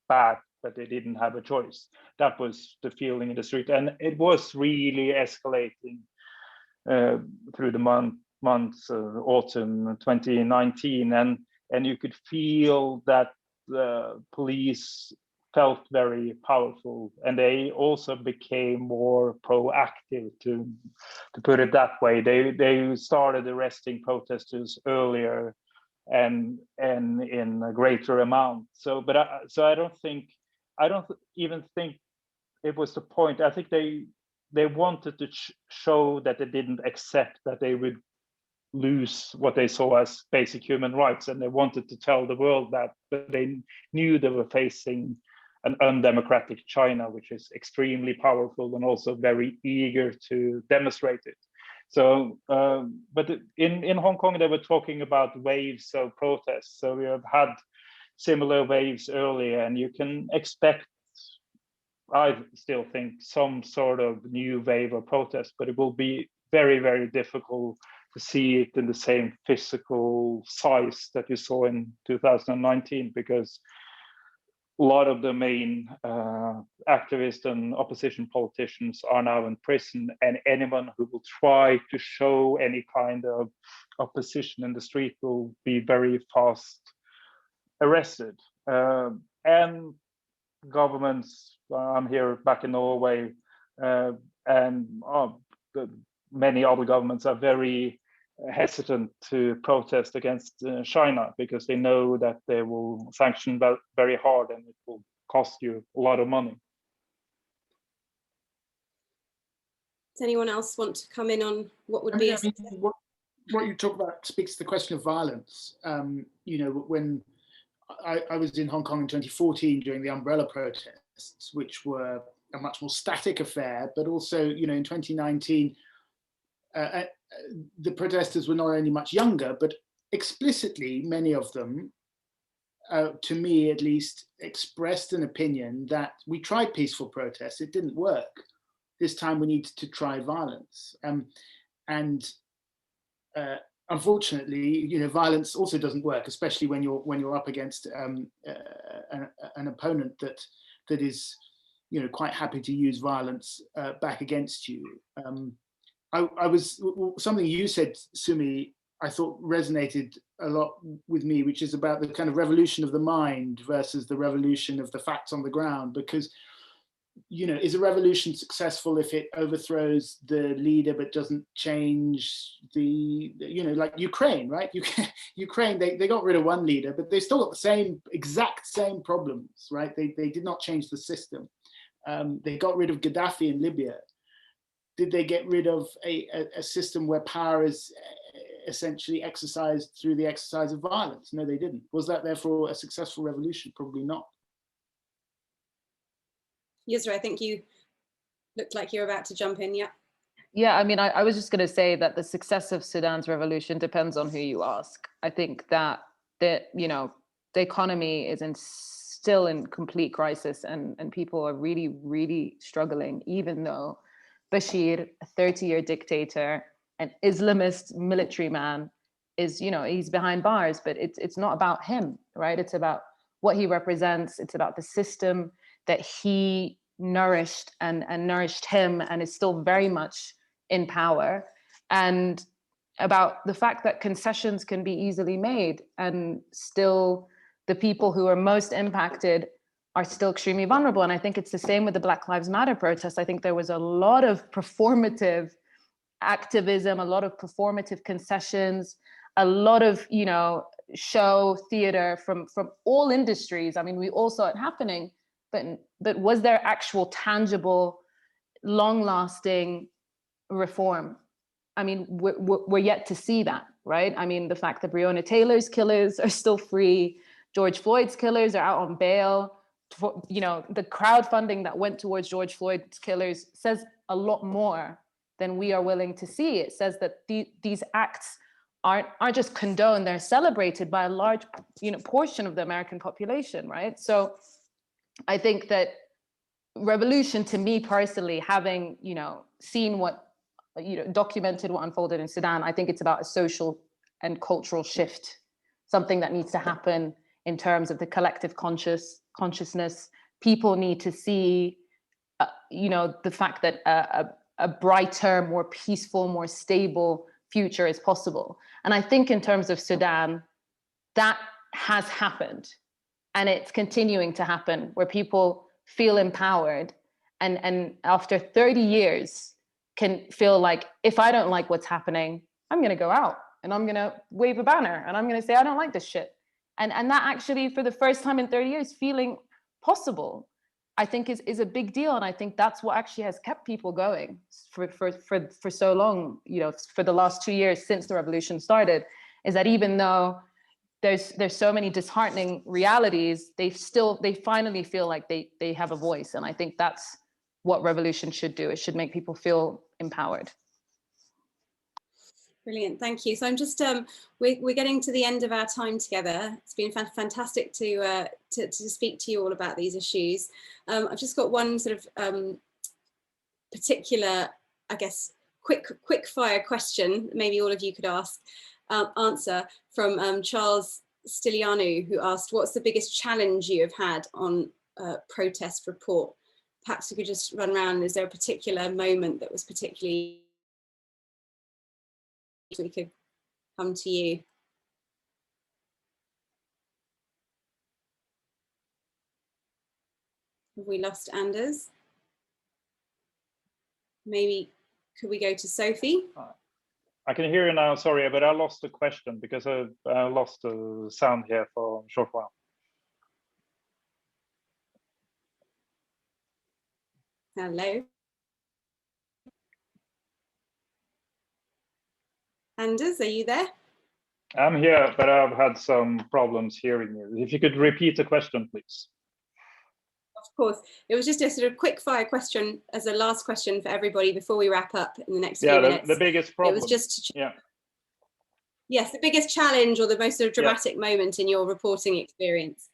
bad, but they didn't have a choice. That was the feeling in the street, and it was really escalating through the months of autumn 2019, and you could feel that the police felt very powerful, and they also became more proactive, to put it that way. They started arresting protesters earlier and in a greater amount. So I don't even think it was the point. I think they wanted to show that they didn't accept that they would lose what they saw as basic human rights, and they wanted to tell the world that, but they knew they were facing an undemocratic China, which is extremely powerful and also very eager to demonstrate it. So, but in Hong Kong, they were talking about waves of protests. So we have had similar waves earlier, and you can expect, I still think, some sort of new wave of protest, but it will be very, very difficult to see it in the same physical size that you saw in 2019, because a lot of the main activists and opposition politicians are now in prison, and anyone who will try to show any kind of opposition in the street will be very fast arrested. And governments, I'm here back in Norway, and many other governments are very hesitant to protest against China, because they know that they will sanction very hard, and it will cost you a lot of money. Does anyone else want to come in on what would be? What you talk about speaks to the question of violence. You know, when I was in Hong Kong in 2014 during the umbrella protests, which were a much more static affair, but also, you know, in 2019, the protesters were not only much younger, but explicitly, many of them, to me at least, expressed an opinion that we tried peaceful protests, it didn't work. This time we need to try violence. unfortunately, violence also doesn't work, especially when you're up against an opponent that is, quite happy to use violence back against you. I was something you said, Sumy, I thought resonated a lot with me, which is about the kind of revolution of the mind versus the revolution of the facts on the ground. Because, is a revolution successful if it overthrows the leader but doesn't change the like Ukraine, right? Ukraine, they got rid of one leader, but they still got the exact same problems, right? They did not change the system. They got rid of Gaddafi in Libya. Did they get rid of a system where power is essentially exercised through the exercise of violence? No, they didn't. Was that therefore a successful revolution? Probably not. Yousra, I think you looked like you're about to jump in. Yeah. Yeah, I mean, I was just going to say that the success of Sudan's revolution depends on who you ask. I think that the economy is still in complete crisis, and people are really, really struggling, even though Bashir, a 30-year dictator, an Islamist military man, is, he's behind bars, but it's not about him, right? It's about what he represents. It's about the system that he nourished and nourished him and is still very much in power, and about the fact that concessions can be easily made and still the people who are most impacted are still extremely vulnerable. And I think it's the same with the Black Lives Matter protests. I think there was a lot of performative activism, a lot of performative concessions, a lot of, show theater from all industries. I mean, we all saw it happening, but was there actual tangible, long-lasting reform? I mean, we're yet to see that, right? I mean, the fact that Breonna Taylor's killers are still free, George Floyd's killers are out on bail, the crowdfunding that went towards George Floyd's killers says a lot more than we are willing to see. It says that these acts aren't just condoned, they're celebrated by a large, portion of the American population, right? So I think that revolution, to me personally, having, seen what, documented what unfolded in Sudan, I think it's about a social and cultural shift, something that needs to happen in terms of the collective consciousness. People need to see, the fact that a brighter, more peaceful, more stable future is possible. And I think in terms of Sudan, that has happened. And it's continuing to happen, where people feel empowered and after 30 years can feel like, if I don't like what's happening, I'm going to go out and I'm going to wave a banner and I'm going to say, I don't like this shit. And that actually, for the first time in 30 years, feeling possible, I think is a big deal. And I think that's what actually has kept people going for so long, for the last 2 years since the revolution started, is that even though there's so many disheartening realities, they finally feel like they have a voice. And I think that's what revolution should do. It should make people feel empowered. Brilliant, thank you. So I'm just, we're getting to the end of our time together. It's been fantastic to speak to you all about these issues. I've just got one sort of particular, I guess, quick fire question, maybe all of you could answer, from Charles Stilianu, who asked, what's the biggest challenge you have had on protest report? Perhaps we could just run around. Is there a particular moment that was particularly, we could come to you? Have we lost Anders? Maybe could we go to Sophie? I can hear you now, sorry, but I lost the question because I lost the sound here for a short while. Hello. Anders, are you there? I'm here, but I've had some problems hearing you. If you could repeat the question, please. Of course. It was just a sort of quick fire question as a last question for everybody before we wrap up in the next few minutes. The biggest problem. It was just yes, the biggest challenge or the most sort of dramatic moment in your reporting experience.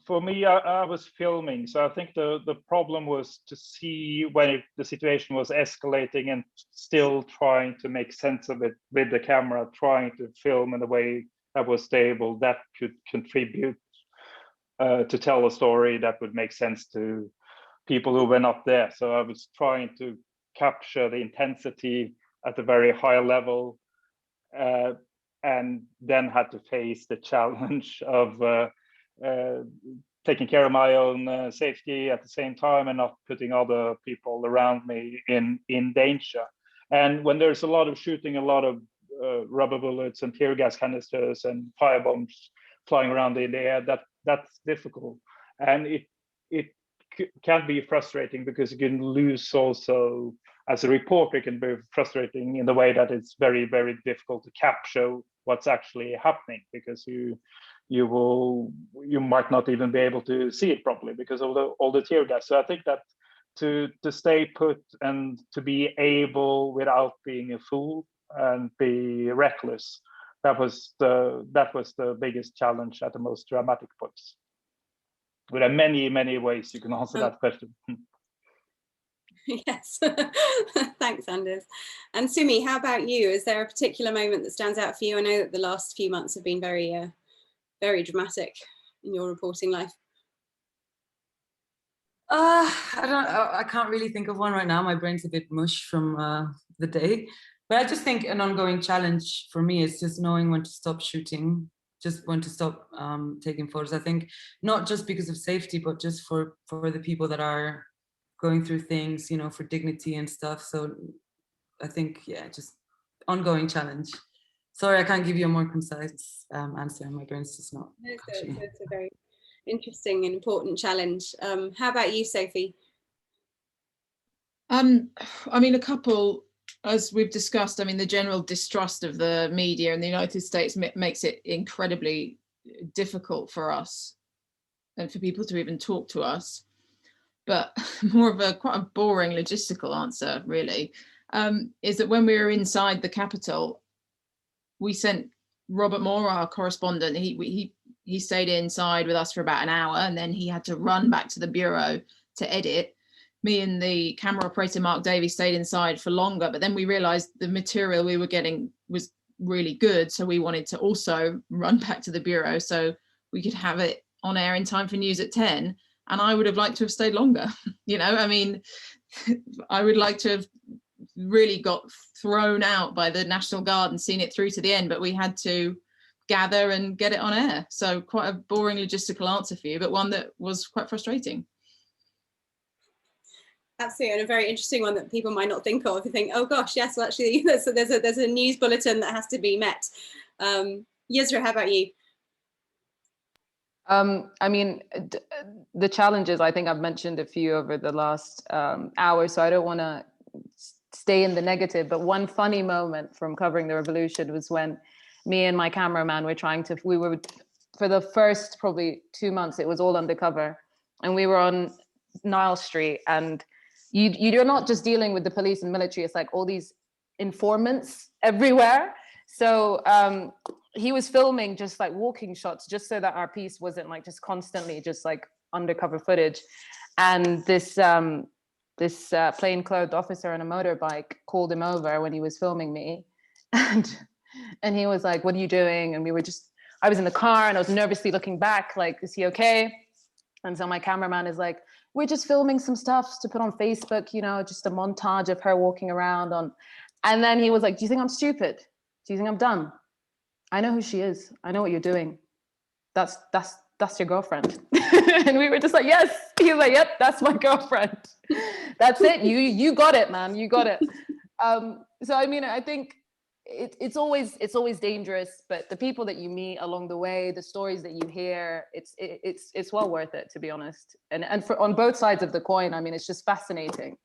For me, I was filming, so I think the problem was to see when the situation was escalating and still trying to make sense of it with the camera, trying to film in a way that was stable, that could contribute to tell a story that would make sense to people who were not there. So I was trying to capture the intensity at a very high level, and then had to face the challenge of taking care of my own safety at the same time and not putting other people around me in danger. And when there's a lot of shooting, a lot of rubber bullets and tear gas canisters and fire bombs flying around in the air, that's difficult. And it can be frustrating because you can lose also, as a reporter, it can be frustrating in the way that it's very, very difficult to capture what's actually happening, because you might not even be able to see it properly because of all the tear gas. So I think that to stay put and to be able, without being a fool and be reckless, that was the biggest challenge at the most dramatic points. There are many, many ways you can answer that question. Yes, thanks, Anders. And Sumy, how about you? Is there a particular moment that stands out for you? I know that the last few months have been very, very dramatic in your reporting life. I can't really think of one right now. My brain's a bit mush from the day. But I just think an ongoing challenge for me is just knowing when to stop shooting, just when to stop taking photos. I think not just because of safety, but just for the people that are going through things, you know, for dignity and stuff. So I think, yeah, just ongoing challenge. Sorry, I can't give you a more concise answer. My brain's just not. It's a very interesting and important challenge. How about you, Sophie? I mean, a couple, as we've discussed, I mean, the general distrust of the media in the United States makes it incredibly difficult for us and for people to even talk to us. But more of quite a boring logistical answer, really, is that when we were inside the Capitol, we sent Robert Moore, our correspondent. He stayed inside with us for about an hour, and then he had to run back to the bureau to edit. Me and the camera operator, Mark Davies, stayed inside for longer, but then we realized the material we were getting was really good. So we wanted to also run back to the bureau so we could have it on air in time for news at 10. And I would have liked to have stayed longer. You know, I mean, I would like to have really got thrown out by the National Guard and seen it through to the end, but we had to gather and get it on air. So quite a boring logistical answer for you, but one that was quite frustrating. Absolutely, and a very interesting one that people might not think of. You think, oh gosh, yes, well actually there's a news bulletin that has to be met. Yousra, how about you? I mean, the challenges, I think I've mentioned a few over the last hour, so I don't want to stay in the negative, but one funny moment from covering the revolution was when me and my cameraman we were, for the first probably 2 months, it was all undercover, and we were on Nile Street, and you're not just dealing with the police and military, it's like all these informants everywhere. So he was filming just like walking shots, just so that our piece wasn't like just constantly just like undercover footage. And this plainclothed officer on a motorbike called him over when he was filming me, and he was like, "What are you doing?" And I was in the car and I was nervously looking back, like, "Is he okay?" And so my cameraman is like, "We're just filming some stuff to put on Facebook, you know, just a montage of her walking around on." And then he was like, "Do you think I'm stupid? Do you think I'm dumb? I know who she is. I know what you're doing. That's your girlfriend." And we were just like, "Yes." He was like, "Yep, that's my girlfriend. That's it. You got it, man. You got it." So I mean, I think it's always dangerous, but the people that you meet along the way, the stories that you hear, it's well worth it, to be honest. And for on both sides of the coin, I mean, it's just fascinating.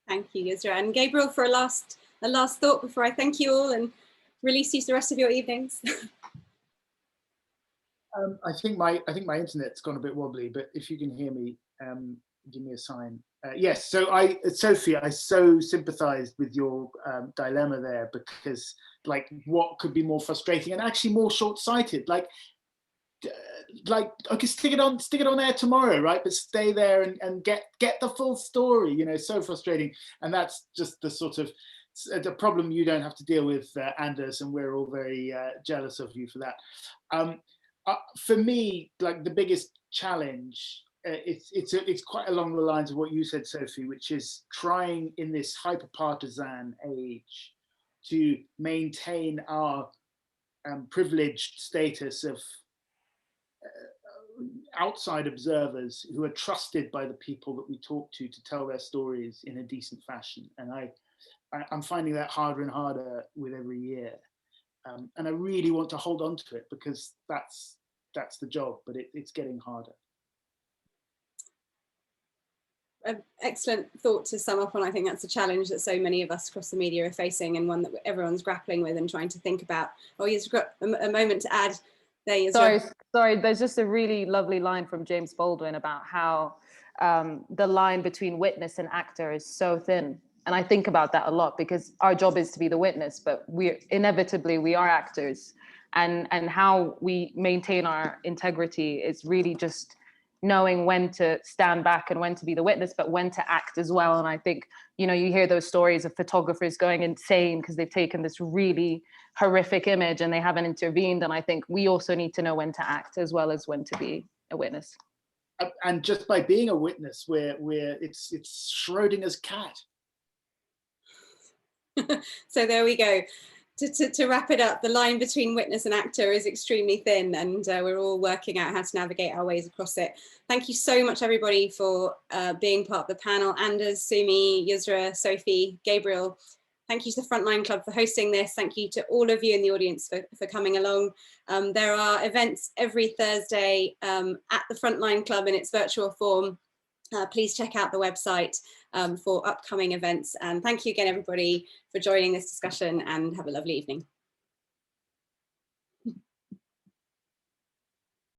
Thank you, Yousra. And Gabriel, for a last thought before I thank you all and release you to the rest of your evenings. I think my internet's gone a bit wobbly, but if you can hear me, give me a sign. Yes, so Sophie, I so sympathized with your dilemma there, because like what could be more frustrating and actually more short-sighted? Like like, okay, stick it on air tomorrow, right? But stay there and get the full story. You know, so frustrating. And that's just the sort of the problem you don't have to deal with, Anders, and we're all very jealous of you for that. For me, like the biggest challenge, it's quite along the lines of what you said, Sophie, which is trying in this hyper-partisan age to maintain our privileged status of outside observers who are trusted by the people that we talk to tell their stories in a decent fashion. And I'm finding that harder and harder with every year. And I really want to hold on to it because that's the job, but it's getting harder. An excellent thought to sum up on. I think that's a challenge that so many of us across the media are facing, and one that everyone's grappling with and trying to think about. Oh, you've got a moment to add there, Yousra. Sorry, there's just a really lovely line from James Baldwin about how the line between witness and actor is so thin. And I think about that a lot because our job is to be the witness, but we are actors. And how we maintain our integrity is really just knowing when to stand back and when to be the witness, but when to act as well. And I think, you know, you hear those stories of photographers going insane because they've taken this really horrific image and they haven't intervened. And I think we also need to know when to act as well as when to be a witness. And just by being a witness, it's Schrodinger's cat. So there we go. To wrap it up, the line between witness and actor is extremely thin, and we're all working out how to navigate our ways across it. Thank you so much, everybody, for being part of the panel. Anders, Sumy, Yousra, Sophie, Gabriel. Thank you to the Frontline Club for hosting this. Thank you to all of you in the audience for coming along. There are events every Thursday at the Frontline Club in its virtual form. Please check out the website for upcoming events. And thank you again, everybody, for joining this discussion, and have a lovely evening.